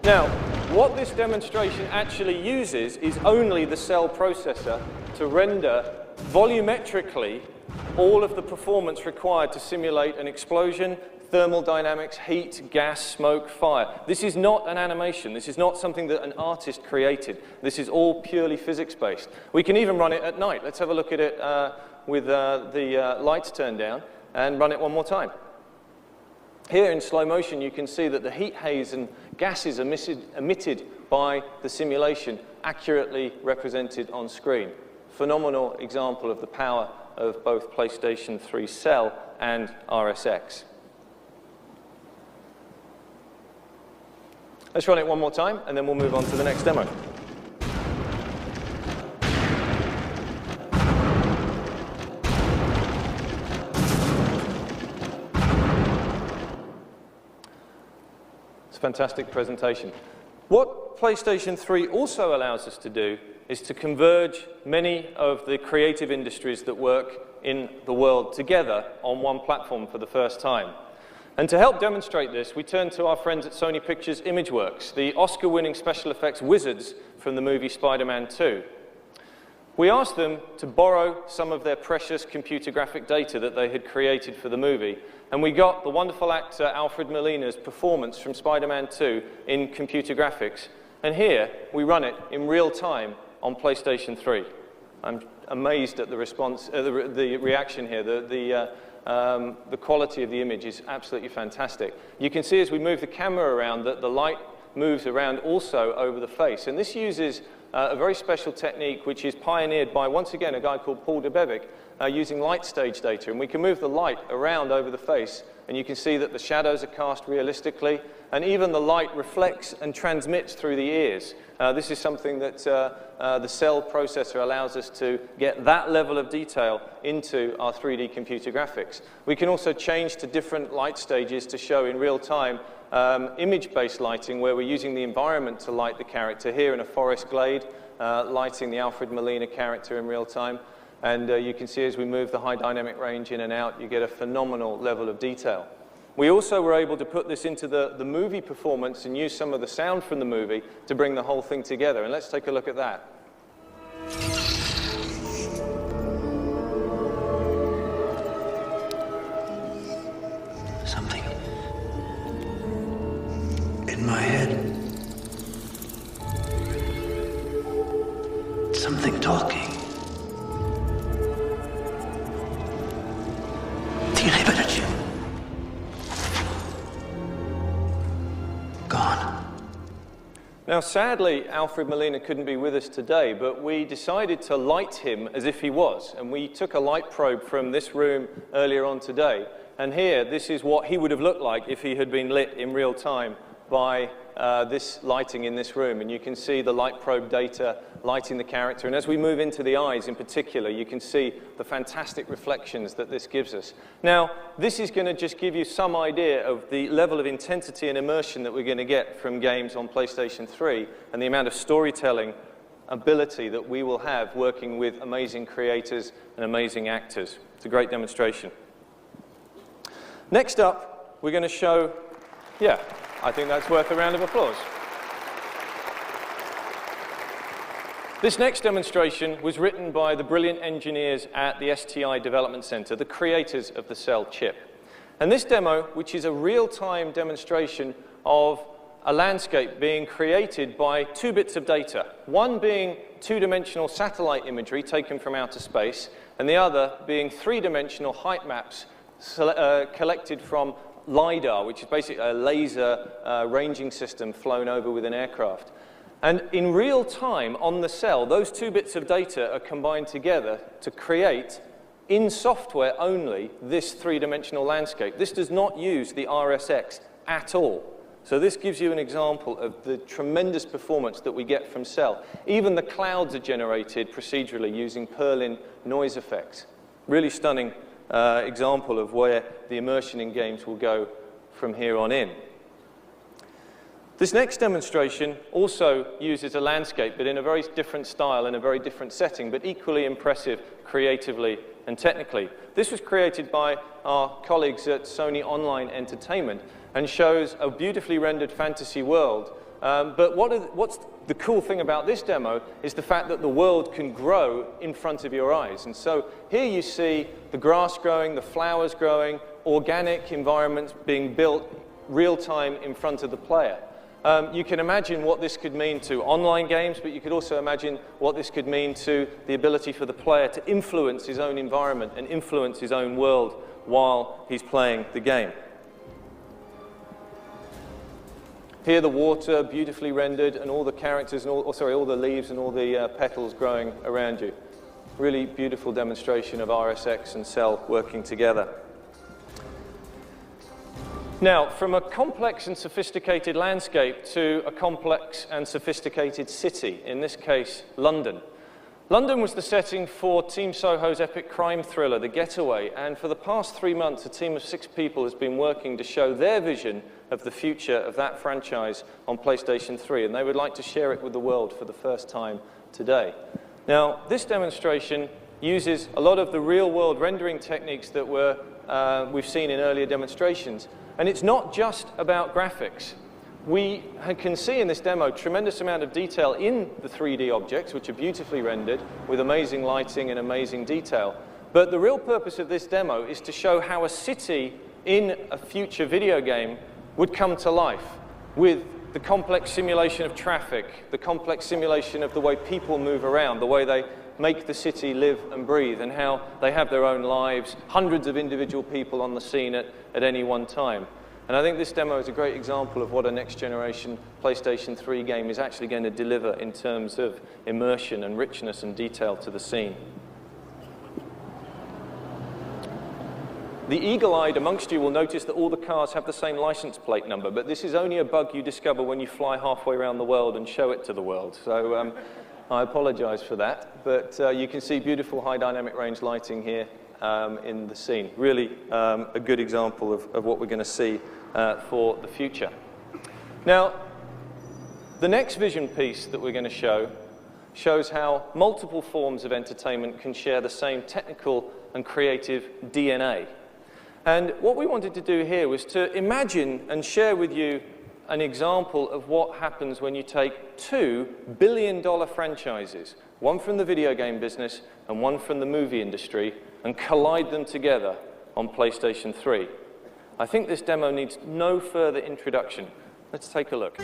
Now, what this demonstration actually uses is only the cell processor to render volumetrically all of the performance required to simulate an explosion, thermal dynamics, heat, gas, smoke, fire. This is not an animation. This is not something that an artist created. This is all purely physics-based. We can even run it at night. Let's have a look at it with the lights turned down and run it one more time. Here in slow motion, you can see that the heat haze and gases emitted by the simulation accurately represented on screen. Phenomenal example of the power of both PlayStation 3 Cell and RSX. Let's run it one more time, and then we'll move on to the next demo. It's a fantastic presentation. What PlayStation 3 also allows us to do is to converge many of the creative industries that work in the world together on one platform for the first time. And to help demonstrate this, we turn to our friends at Sony Pictures Imageworks, the Oscar-winning special effects wizards from the movie Spider-Man 2. We asked them to borrow some of their precious computer graphic data that they had created for the movie, and we got the wonderful actor Alfred Molina's performance from Spider-Man 2 in computer graphics. And here, we run it in real time on PlayStation 3. I'm amazed at the response, the reaction here. The quality of the image is absolutely fantastic. You can see as we move the camera around that the light moves around also over the face. And this uses a very special technique which is pioneered by, once again, a guy called Paul Debevic, using light stage data. And we can move the light around over the face, and you can see that the shadows are cast realistically, and even the light reflects and transmits through the ears. This is something that the cell processor allows us to get that level of detail into our 3D computer graphics. We can also change to different light stages to show in real time image-based lighting, where we're using the environment to light the character. Here in a forest glade, lighting the Alfred Molina character in real time. And you can see as we move the high dynamic range in and out, you get a phenomenal level of detail. We also were able to put this into the movie performance and use some of the sound from the movie to bring the whole thing together. And let's take a look at that. Something in my head. Something talking. Now, sadly, Alfred Molina couldn't be with us today, but we decided to light him as if he was. And we took a light probe from this room earlier on today. And here, this is what he would have looked like if he had been lit in real time by this lighting in this room. And you can see the light probe data lighting the character. And as we move into the eyes in particular, you can see the fantastic reflections that this gives us. Now, this is going to just give you some idea of the level of intensity and immersion that we're going to get from games on PlayStation 3 and the amount of storytelling ability that we will have working with amazing creators and amazing actors. It's a great demonstration. Next up, we're going to show, yeah, I think that's worth a round of applause. This next demonstration was written by the brilliant engineers at the STI Development Center, the creators of the Cell chip. And this demo, which is a real-time demonstration of a landscape being created by two bits of data, one being two-dimensional satellite imagery taken from outer space, and the other being three-dimensional height maps collected from LiDAR, which is basically a laser ranging system flown over with an aircraft. And in real time on the cell, those two bits of data are combined together to create, in software only, this three-dimensional landscape. This does not use the RSX at all. So this gives you an example of the tremendous performance that we get from Cell. Even the clouds are generated procedurally using Perlin noise effects. Really stunning example of where the immersion in games will go from here on in. This next demonstration also uses a landscape, but in a very different style, in a very different setting, but equally impressive creatively and technically. This was created by our colleagues at Sony Online Entertainment and shows a beautifully rendered fantasy world. But what's the cool thing about this demo is the fact that the world can grow in front of your eyes. And so here you see the grass growing, the flowers growing, organic environments being built real time in front of the player. You can imagine what this could mean to online games, but you could also imagine what this could mean to the ability for the player to influence his own environment and influence his own world while he's playing the game. Here the water beautifully rendered and all the characters, and all the leaves and all the petals growing around you. Really beautiful demonstration of RSX and Cell working together. Now, from a complex and sophisticated landscape to a complex and sophisticated city, in this case, London. London was the setting for Team Soho's epic crime thriller, The Getaway, and for the past 3 months, a team of 6 people has been working to show their vision of the future of that franchise on PlayStation 3, and they would like to share it with the world for the first time today. Now, this demonstration uses a lot of the real-world rendering techniques that we've seen in earlier demonstrations. And it's not just about graphics. We can see in this demo a tremendous amount of detail in the 3D objects, which are beautifully rendered with amazing lighting and amazing detail. But the real purpose of this demo is to show how a city in a future video game would come to life with the complex simulation of traffic, the complex simulation of the way people move around, the way they make the city live and breathe, and how they have their own lives, hundreds of individual people on the scene at any one time. And I think this demo is a great example of what a next-generation PlayStation 3 game is actually going to deliver in terms of immersion and richness and detail to the scene. The eagle-eyed amongst you will notice that all the cars have the same license plate number, but this is only a bug you discover when you fly halfway around the world and show it to the world. So I apologize for that, but you can see beautiful high dynamic range lighting here in the scene. Really a good example of what we're going to see for the future. Now, the next vision piece that we're going to show shows how multiple forms of entertainment can share the same technical and creative DNA. And what we wanted to do here was to imagine and share with you an example of what happens when you take 2 billion-dollar franchises, one from the video game business and one from the movie industry, and collide them together on PlayStation 3. I think this demo needs no further introduction. Let's take a look.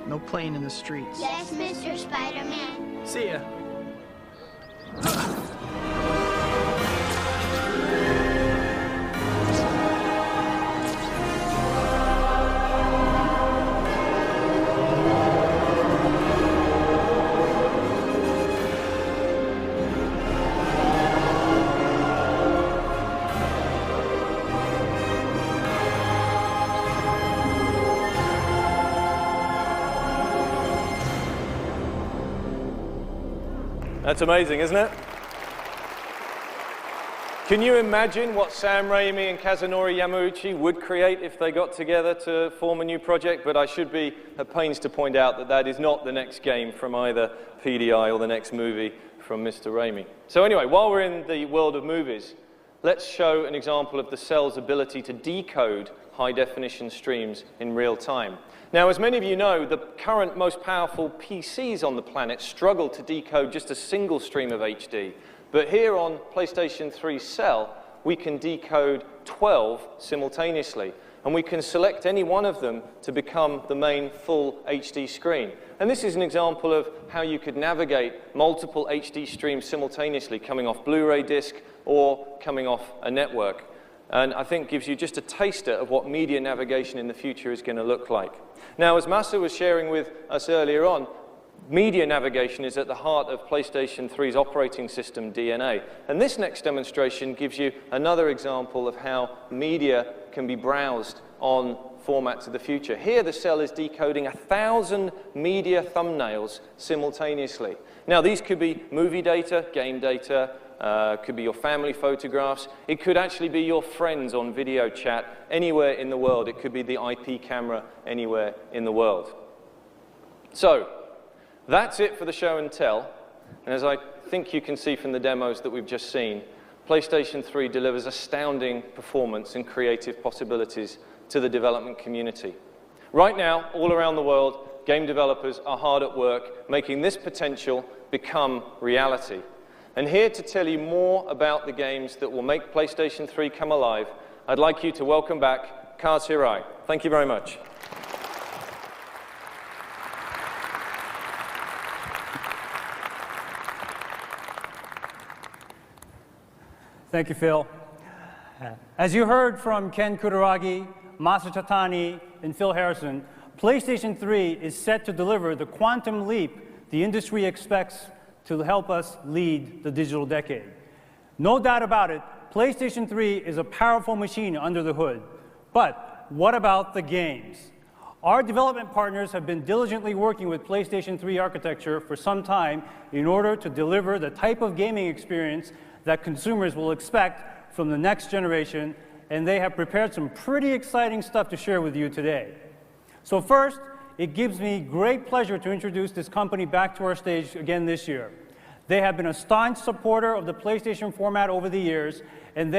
No playing in the streets. Yes, Mr. Spider-Man. See ya. That's amazing, isn't it? Can you imagine what Sam Raimi and Kazunori Yamauchi would create if they got together to form a new project? But I should be at pains to point out that that is not the next game from either PDI or the next movie from Mr. Raimi. So anyway, while we're in the world of movies, let's show an example of the cell's ability to decode high-definition streams in real time. Now, as many of you know, the current most powerful PCs on the planet struggle to decode just a single stream of HD. But here on PlayStation 3 Cell, we can decode 12 simultaneously. and we can select any one of them to become the main full HD screen. And this is an example of how you could navigate multiple HD streams simultaneously, coming off Blu-ray disc or coming off a network. And I think gives you just a taster of what media navigation in the future is going to look like. Now, as Masa was sharing with us earlier on, media navigation is at the heart of PlayStation 3's operating system DNA. And this next demonstration gives you another example of how media can be browsed on formats of the future. Here, the cell is decoding 1,000 media thumbnails simultaneously. Now, these could be movie data, game data, could be your family photographs. It could actually be your friends on video chat anywhere in the world. It could be the IP camera anywhere in the world. So, that's it for the show and tell. And as I think you can see from the demos that we've just seen, PlayStation 3 delivers astounding performance and creative possibilities to the development community. Right now, all around the world, game developers are hard at work making this potential become reality. And here to tell you more about the games that will make PlayStation 3 come alive, I'd like you to welcome back Kaz Hirai. Thank you very much. Thank you, Phil. As you heard from Ken Kutaragi, Masa Chatani, and Phil Harrison, PlayStation 3 is set to deliver the quantum leap the industry expects to help us lead the digital decade. No doubt about it, PlayStation 3 is a powerful machine under the hood. But what about the games? Our development partners have been diligently working with PlayStation 3 architecture for some time in order to deliver the type of gaming experience that consumers will expect from the next generation, and they have prepared some pretty exciting stuff to share with you today. So first, it gives me great pleasure to introduce this company back to our stage again this year. They have been a staunch supporter of the PlayStation format over the years, and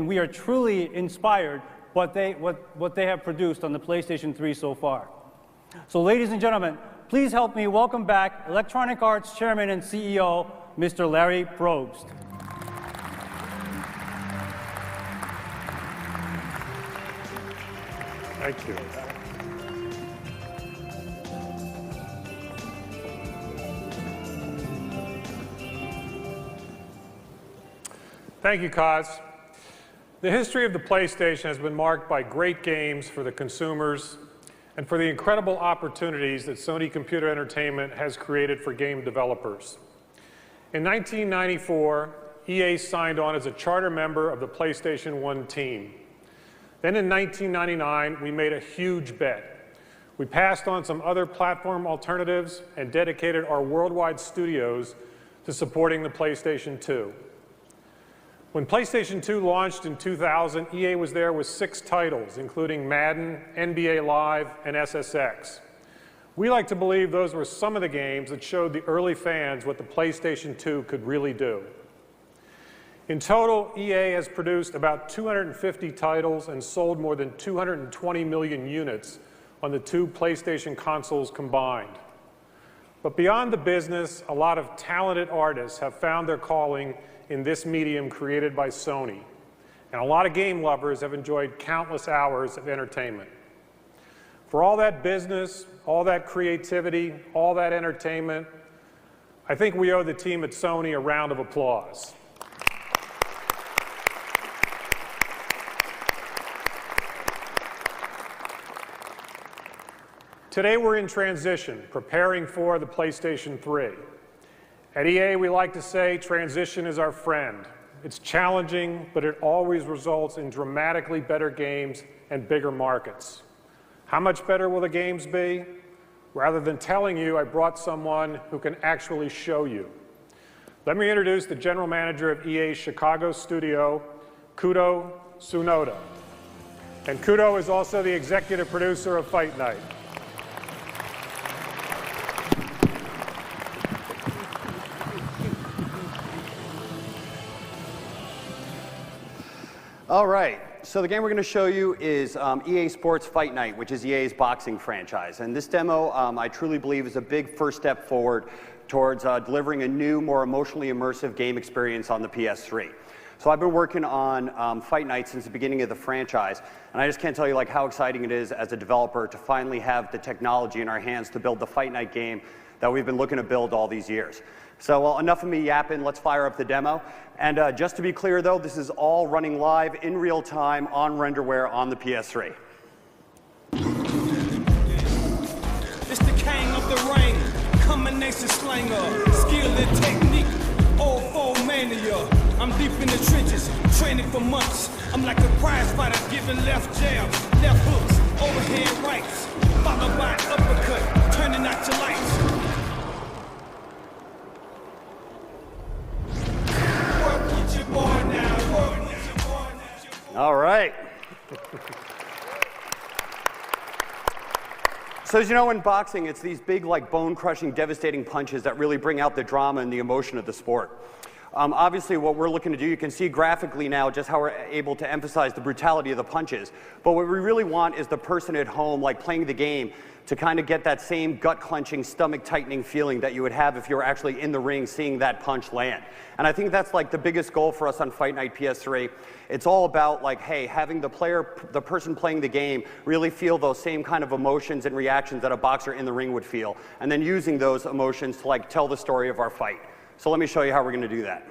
we are truly inspired what they have produced on the PlayStation 3 so far. So ladies and gentlemen, please help me welcome back Electronic Arts Chairman and CEO, Mr. Larry Probst. Thank you. Thank you, Kaz. The history of the PlayStation has been marked by great games for the consumers and for the incredible opportunities that Sony Computer Entertainment has created for game developers. In 1994, EA signed on as a charter member of the PlayStation 1 team. Then in 1999, we made a huge bet. We passed on some other platform alternatives and dedicated our worldwide studios to supporting the PlayStation 2. When PlayStation 2 launched in 2000, EA was there with 6 titles, including Madden, NBA Live, and SSX. We like to believe those were some of the games that showed the early fans what the PlayStation 2 could really do. In total, EA has produced about 250 titles and sold more than 220 million units on the 2 PlayStation consoles combined. But beyond the business, a lot of talented artists have found their calling in this medium created by Sony. And a lot of game lovers have enjoyed countless hours of entertainment. For all that business, all that creativity, all that entertainment, I think we owe the team at Sony a round of applause. Today we're in transition, preparing for the PlayStation 3. At EA, we like to say transition is our friend. It's challenging, but it always results in dramatically better games and bigger markets. How much better will the games be? Rather than telling you, I brought someone who can actually show you. Let me introduce the general manager of EA's Chicago studio, Kudo Tsunoda. And Kudo is also the executive producer of Fight Night. All right, so the game we're going to show you is EA Sports Fight Night, which is EA's boxing franchise. And this demo, I truly believe, is a big first step forward towards delivering a new, more emotionally immersive game experience on the PS3. So I've been working on Fight Night since the beginning of the franchise, and I just can't tell you like how exciting it is as a developer to finally have the technology in our hands to build the Fight Night game that we've been looking to build all these years. So well, enough of me yapping, let's fire up the demo. And just to be clear though, this is all running live in real time on renderware on the PS3. It's the king of the ring, combination slanger, skill and technique, old foe mania. I'm deep in the trenches, training for months. I'm like a prize fighter, giving left jabs, left hooks, overhand rights, followed by an uppercut, turning out your lights. Work with your boy now, work with your boy now. All right. So as you know, in boxing, it's these big, like bone-crushing, devastating punches that really bring out the drama and the emotion of the sport. Obviously, what we're looking to do, you can see graphically now just how we're able to emphasize the brutality of the punches. But what we really want is the person at home, like playing the game, to kind of get that same gut-clenching, stomach-tightening feeling that you would have if you were actually in the ring seeing that punch land. And I think that's like the biggest goal for us on Fight Night PS3. It's all about like, hey, having the person playing the game really feel those same kind of emotions and reactions that a boxer in the ring would feel, and then using those emotions to like tell the story of our fight. So let me show you how we're going to do that.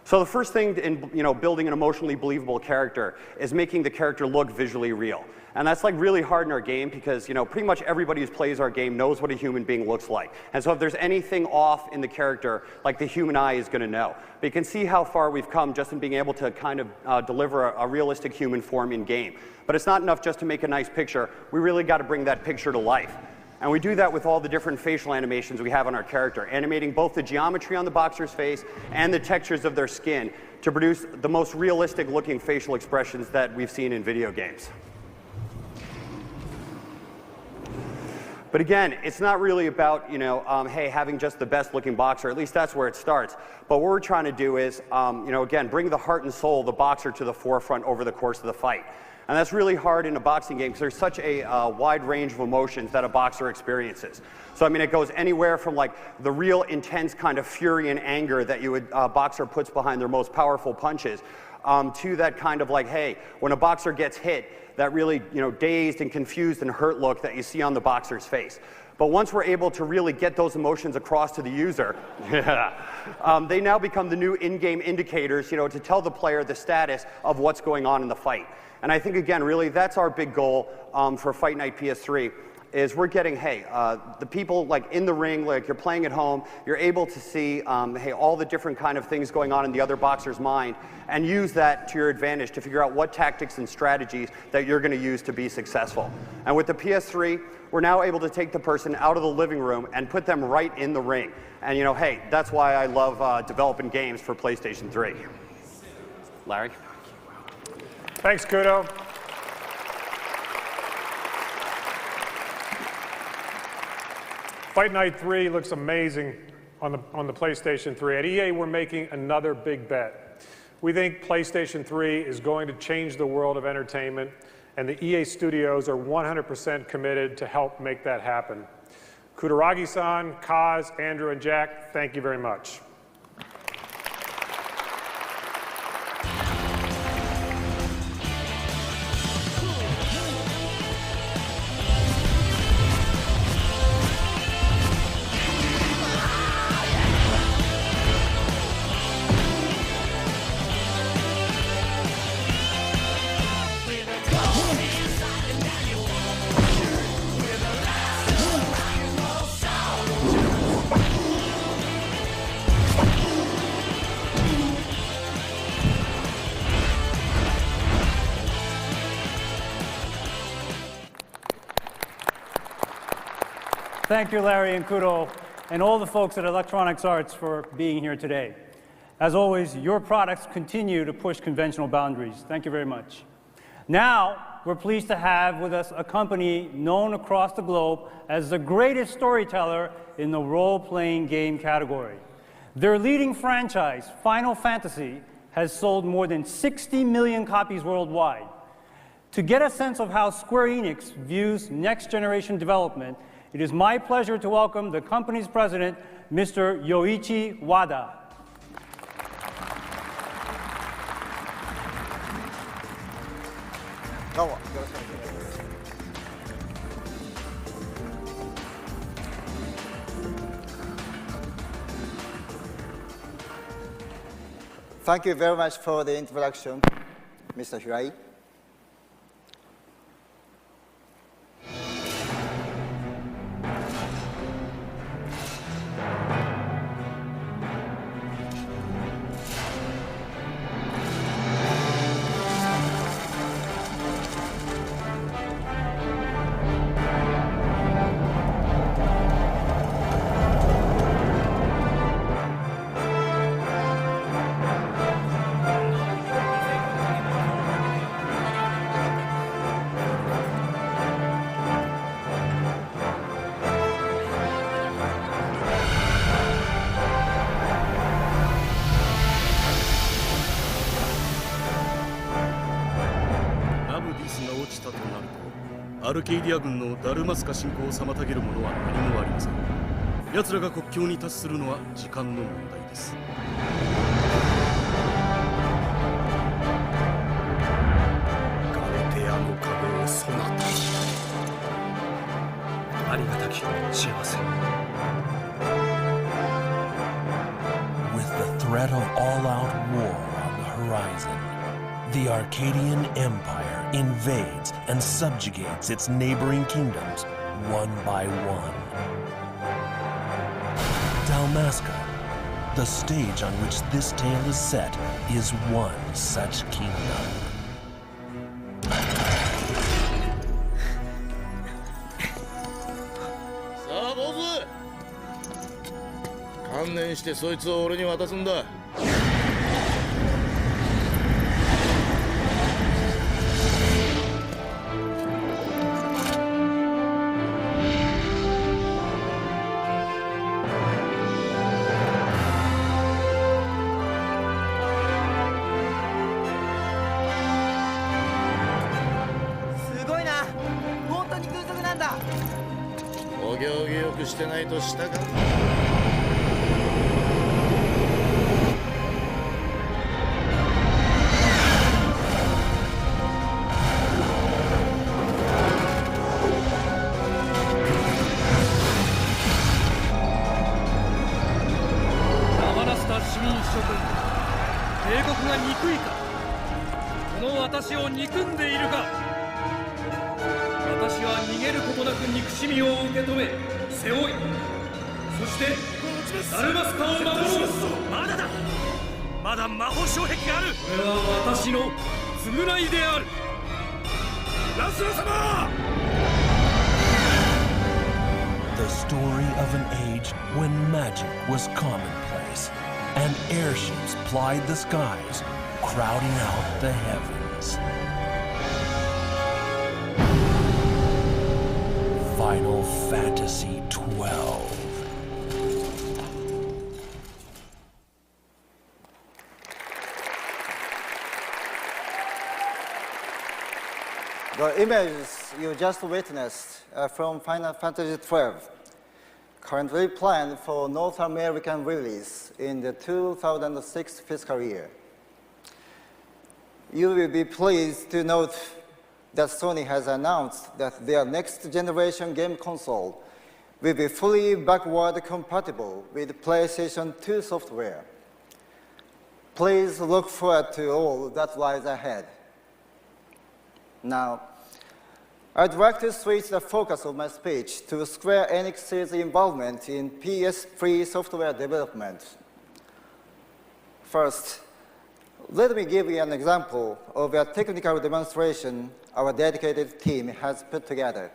So the first thing in building an emotionally believable character is making the character look visually real. And that's like really hard in our game because pretty much everybody who plays our game knows what a human being looks like. And so if there's anything off in the character, like the human eye is going to know. But you can see how far we've come just in being able to kind of deliver a realistic human form in game. But it's not enough just to make a nice picture. We really got to bring that picture to life. And we do that with all the different facial animations we have on our character, animating both the geometry on the boxer's face and the textures of their skin to produce the most realistic looking facial expressions that we've seen in video games. But again, it's not really about, hey, having just the best looking boxer, at least that's where it starts. But what we're trying to do is, again, bring the heart and soul of the boxer to the forefront over the course of the fight. And that's really hard in a boxing game because there's such a wide range of emotions that a boxer experiences. So I mean, it goes anywhere from like the real intense kind of fury and anger that a boxer puts behind their most powerful punches, to that kind of like, hey, when a boxer gets hit, that really dazed and confused and hurt look that you see on the boxer's face. But once we're able to really get those emotions across to the user, they now become the new in-game indicators, to tell the player the status of what's going on in the fight. And I think, again, really, that's our big goal for Fight Night PS3, is we're getting, hey, the people like in the ring, like you're playing at home, you're able to see, hey, all the different kind of things going on in the other boxer's mind and use that to your advantage to figure out what tactics and strategies that you're going to use to be successful. And with the PS3, we're now able to take the person out of the living room and put them right in the ring. And, hey, that's why I love developing games for PlayStation 3. Larry? Thanks, Kudo. Fight Night 3 looks amazing on the PlayStation 3. At EA, we're making another big bet. We think PlayStation 3 is going to change the world of entertainment, and the EA studios are 100% committed to help make that happen. Kutaragi-san, Kaz, Andrew, and Jack, thank you very much. Thank you, Larry and Kudo, and all the folks at Electronics Arts for being here today. As always, your products continue to push conventional boundaries. Thank you very much. Now, we're pleased to have with us a company known across the globe as the greatest storyteller in the role-playing game category. Their leading franchise, Final Fantasy, has sold more than 60 million copies worldwide. To get a sense of how Square Enix views next-generation development, It is my pleasure to welcome the company's president, Mr. Yoichi Wada. Thank you very much for the introduction, Mr. Hirai.が落ちたとなると、アルケイディア軍のダルマスカ侵攻を妨げるものは何もありません。奴らが国境に達するのは時間の問題です。ガルテアの壁をそなたありがたき幸せ。 With the threat of all-out war on the horizon, the Arcadian Empire invades and subjugates its neighboring kingdoms one by one. Dalmasca, the stage on which this tale is set, is one such kingdom. さあ坊主、観念してそいつを俺に渡すんだ。 お行儀よくしてないとしたかん。黙らせた市民諸君、帝国が憎いか、この私を憎んでいるか。 私は逃げることなく憎しみを受け止め背負い、そしてダルマスカを守ろう。まだだ、まだ魔法障壁がある。これは私の償いである。ランスラ様。 The story of an age when magic was commonplace and airships plied the skies, crowding out the heavens. Final Fantasy XII. The images you just witnessed are from Final Fantasy XII, currently planned for North American release in the 2006 fiscal year. You will be pleased to note that Sony has announced that their next-generation game console will be fully backward compatible with PlayStation 2 software. Please look forward to all that lies ahead. Now, I'd like to switch the focus of my speech to Square Enix's involvement in PS3 software development. First, let me give you an example of a technical demonstration our dedicated team has put together.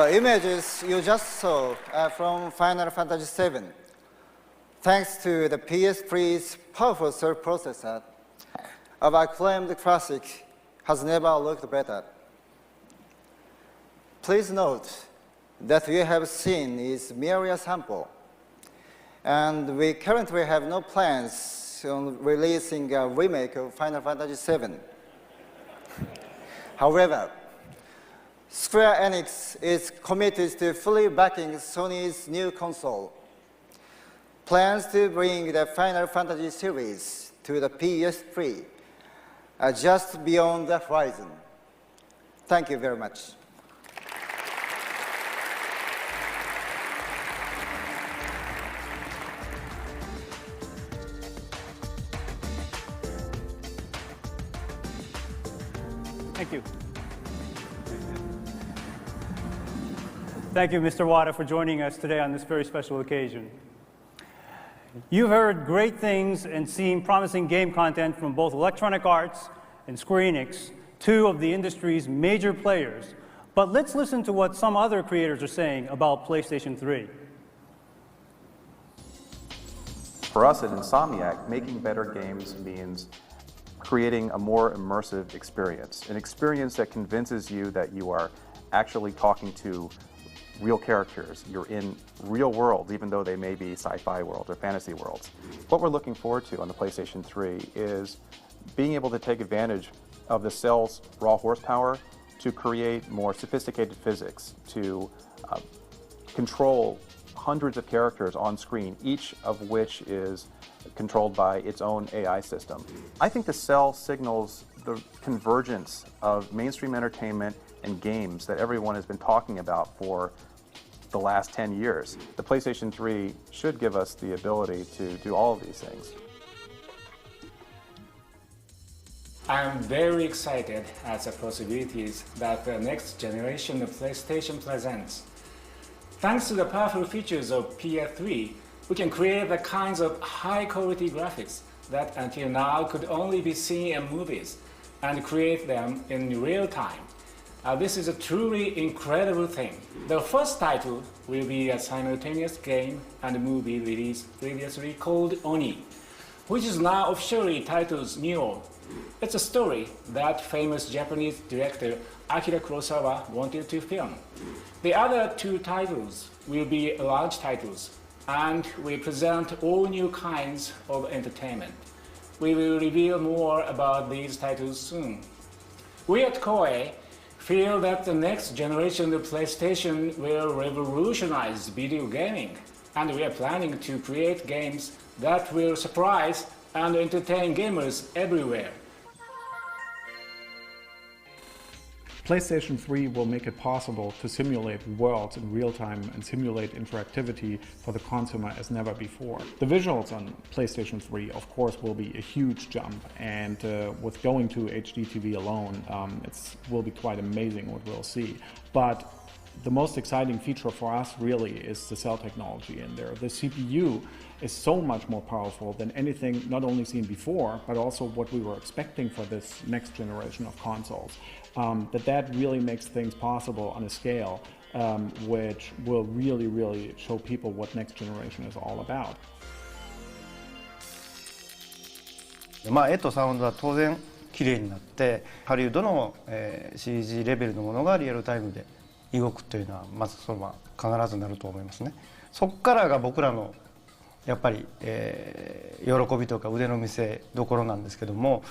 The images you just saw are from Final Fantasy VII. Thanks to the PS3's powerful surf processor, our acclaimed classic has never looked better. Please note that we have seen is merely a sample, and we currently have no plans on releasing a remake of Final Fantasy VII. However, Square Enix is committed to fully backing Sony's new console. Plans to bring the Final Fantasy series to the PS3 are just beyond the horizon. Thank you very much. Thank you. Thank you, Mr. Wada, for joining us today on this very special occasion. You've heard great things and seen promising game content from both Electronic Arts and Square Enix, two of the industry's major players. But let's listen to what some other creators are saying about PlayStation 3. For us at Insomniac, making better games means creating a more immersive experience, an experience that convinces you that you are actually talking to real characters. You're in real worlds, even though they may be sci-fi worlds or fantasy worlds. What we're looking forward to on the PlayStation 3 is being able to take advantage of the cell's raw horsepower to create more sophisticated physics, to control hundreds of characters on screen, each of which is controlled by its own AI system. I think the cell signals the convergence of mainstream entertainment and games that everyone has been talking about for the last 10 years. The PlayStation 3 should give us the ability to do all of these things. I'm very excited at the possibilities that the next generation of PlayStation presents. Thanks to the powerful features of PS3, we can create the kinds of high-quality graphics that until now could only be seen in movies and create them in real time. This is a truly incredible thing. The first title will be a simultaneous game and movie release previously called Oni, which is now officially titled Neo. It's a story that famous Japanese director Akira Kurosawa wanted to film. The other two titles will be large titles, and we present all new kinds of entertainment. We will reveal more about these titles soon. We at Koei feel that the next generation of PlayStation will revolutionize video gaming, and we are planning to create games that will surprise and entertain gamers everywhere. PlayStation 3 will make it possible to simulate worlds in real time and simulate interactivity for the consumer as never before. The visuals on PlayStation 3, of course, will be a huge jump, and with going to HD TV alone, it will be quite amazing what we'll see. But the most exciting feature for us really is the cell technology in there. The CPU is so much more powerful than anything not only seen before, but also what we were expecting for this next generation of consoles. That really makes things possible on a scale which will really show people what next generation is all about. 絵とサウンドは当然綺麗になって、ハリウッドの、CG レベルのものがリアルタイムで動くというのはまずそれは必ずなると思いますね。そこからが僕らのやっぱり、喜びとか腕の見せ所なんですけども、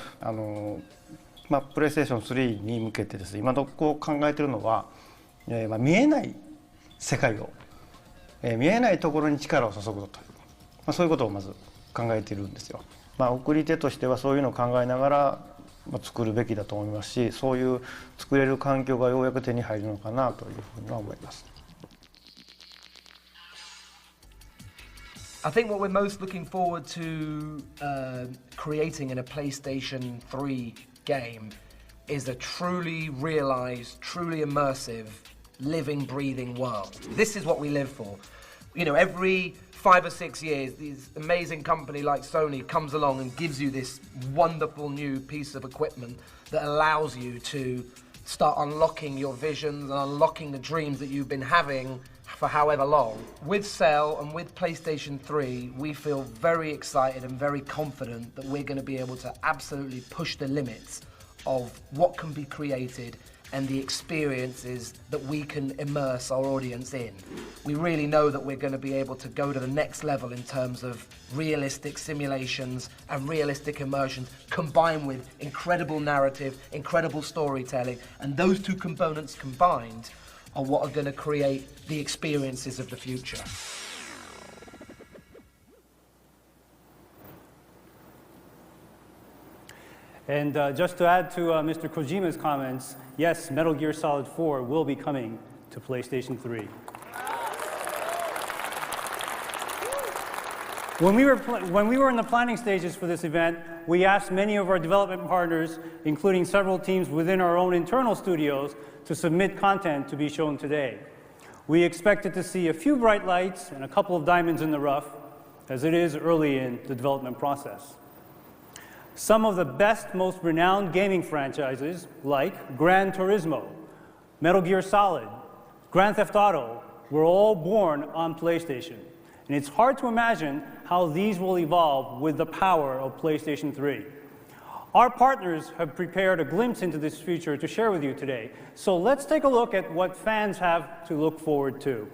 プレイステーション3に向けてですね、今どこ考えているのは、見えない世界を、見えないところに力を注ぐという、そういうことをまず考えているんですよ。送り手としてはそういうのを考えながら、作るべきだと思いますし、そういう作れる環境がようやく手に入るのかなというふうには思います。I think what we're most looking forward to creating in a PlayStation 3 game is a truly realized, truly immersive, living, breathing world. This is what we live for. You know, every 5 or 6 years, this amazing company like Sony comes along and gives you this wonderful new piece of equipment that allows you to start unlocking your visions and unlocking the dreams that you've been having for however long. With Cell and with PlayStation 3, we feel very excited and very confident that we're going to be able to absolutely push the limits of what can be created and the experiences that we can immerse our audience in. We really know that we're going to be able to go to the next level in terms of realistic simulations and realistic immersions combined with incredible narrative, incredible storytelling, and those two components combined are what are going to create the experiences of the future. And just to add to Mr. Kojima's comments, yes, Metal Gear Solid 4 will be coming to PlayStation 3. When we were in the planning stages for this event, we asked many of our development partners, including several teams within our own internal studios, to submit content to be shown today. We expected to see a few bright lights and a couple of diamonds in the rough, as it is early in the development process. Some of the best, most renowned gaming franchises, like Gran Turismo, Metal Gear Solid, Grand Theft Auto, were all born on PlayStation. And it's hard to imagine how these will evolve with the power of PlayStation 3. Our partners have prepared a glimpse into this future to share with you today. So let's take a look at what fans have to look forward to.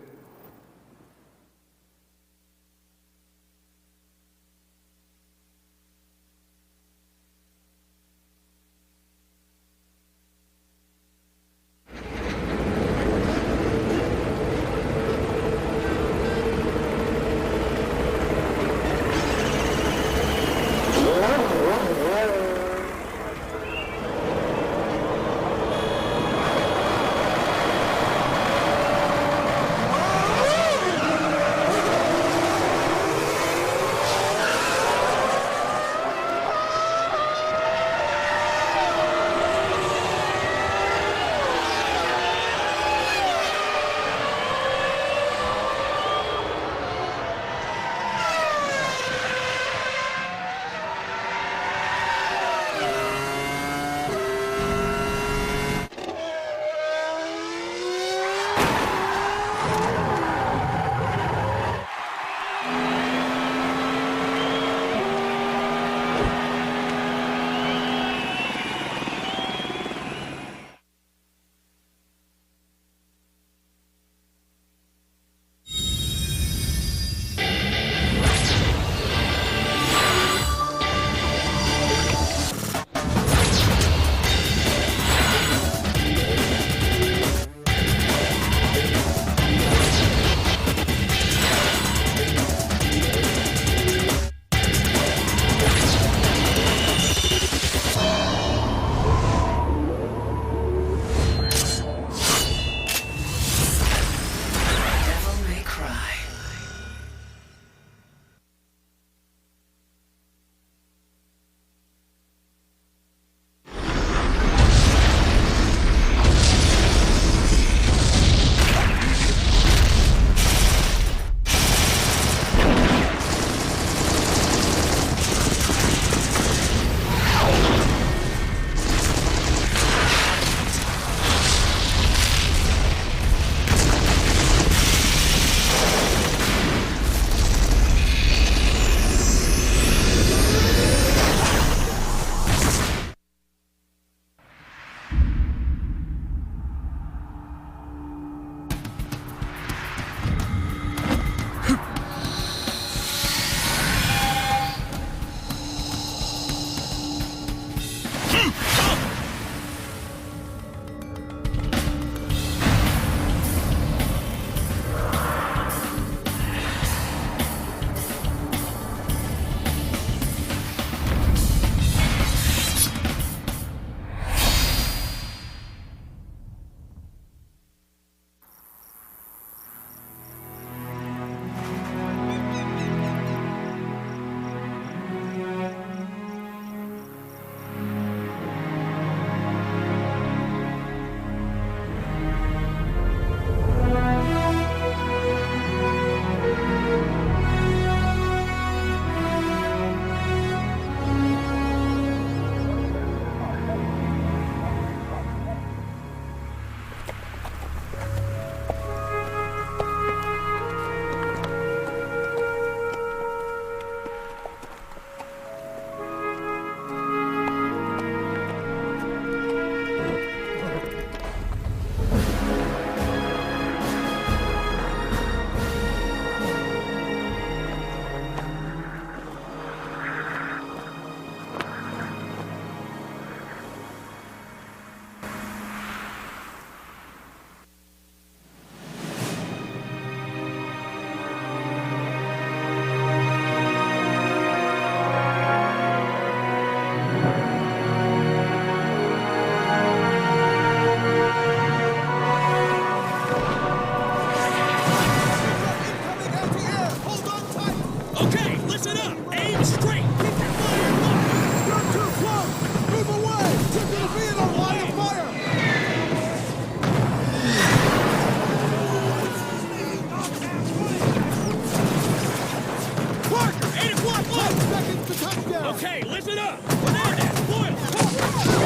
Okay, listen up. Fernandez, Boyle, touchdown.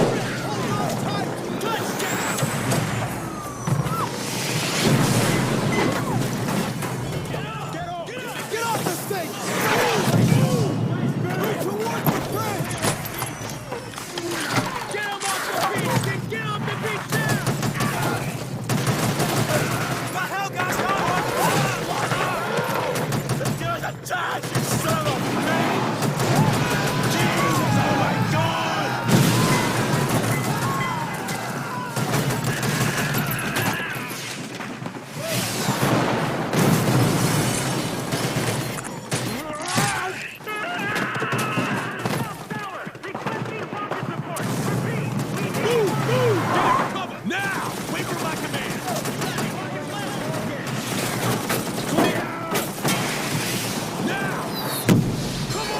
Get off this thing! Move towards the fence! Get him off the beach! Get off the beach now! The hell, guys? This guy's a dash, you son of a bitch! Jesus, oh my God! Now! Wait for my command! Now! Come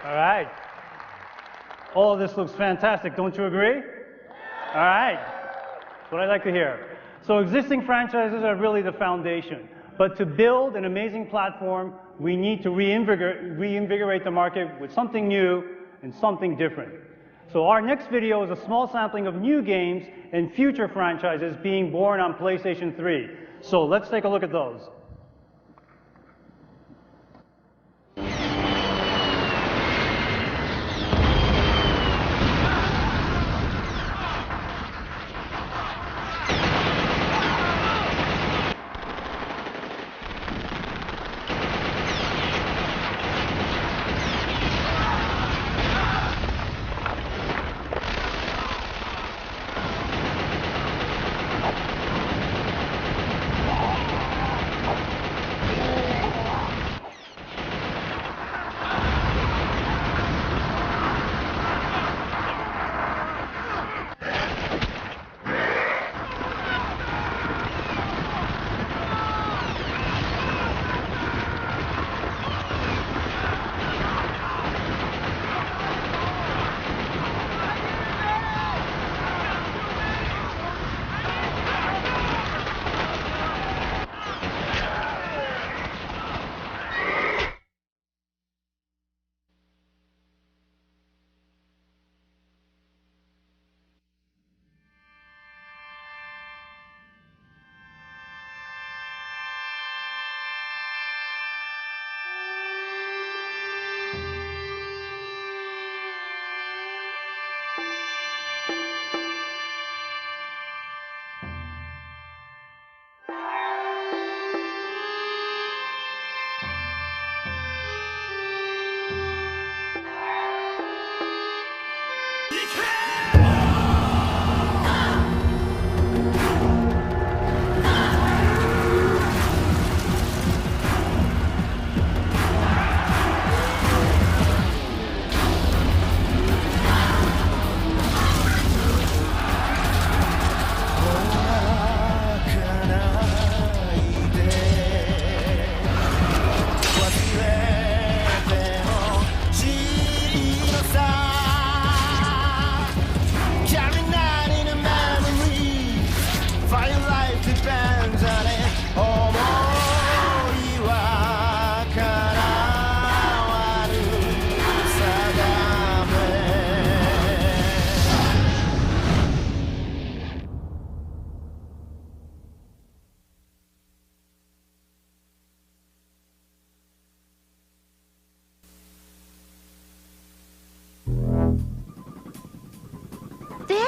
All right. All of this looks fantastic, don't you agree? All right. That's what I like to hear. So existing franchises are really the foundation. But to build an amazing platform, we need to reinvigorate the market with something new and something different. So our next video is a small sampling of new games and future franchises being born on PlayStation 3. So let's take a look at those.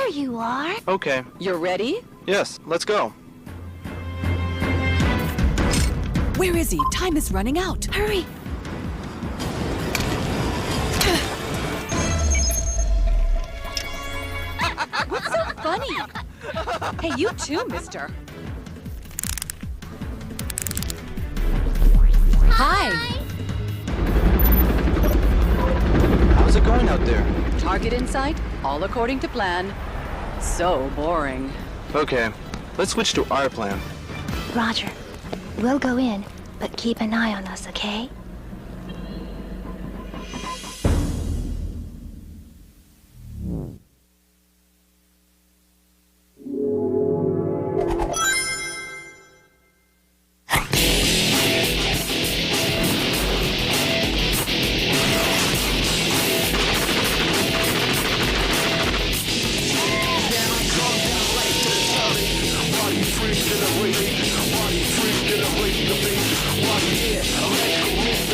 There you are. Okay. You're ready? Yes, let's go. Where is he? Time is running out. Hurry. What's so funny? Hey, you too, mister. Hi. How's it going out there? Target in sight, all according to plan. So boring. Okay, let's switch to our plan. Roger. We'll go in, but keep an eye on us, okay? Freak to the beat, body freak to the beat, the beat. What, yeah, electrical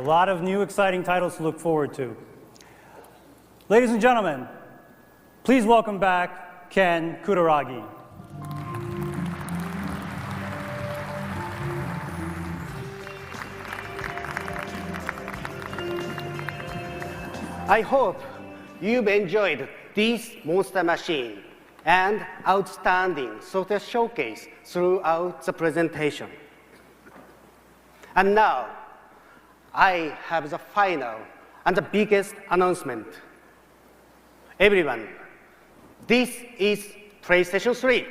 lot of new exciting titles to look forward to. Ladies and gentlemen, please welcome back Ken Kutaragi. I hope you've enjoyed this monster machine and outstanding software showcase throughout the presentation. And now, I have the final and the biggest announcement. Everyone, this is PlayStation 3.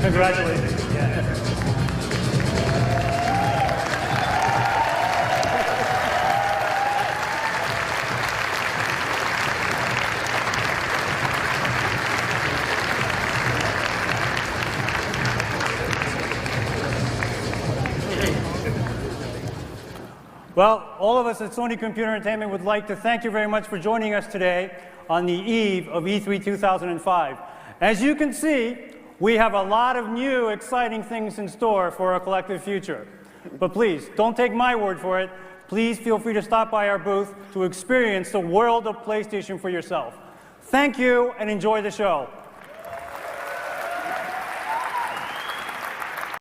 Congratulations. Yeah. Well, all of us at Sony Computer Entertainment would like to thank you very much for joining us today on the eve of E3 2005. As you can see, we have a lot of new, exciting things in store for our collective future. But please, don't take my word for it. Please feel free to stop by our booth to experience the world of PlayStation for yourself. Thank you, and enjoy the show.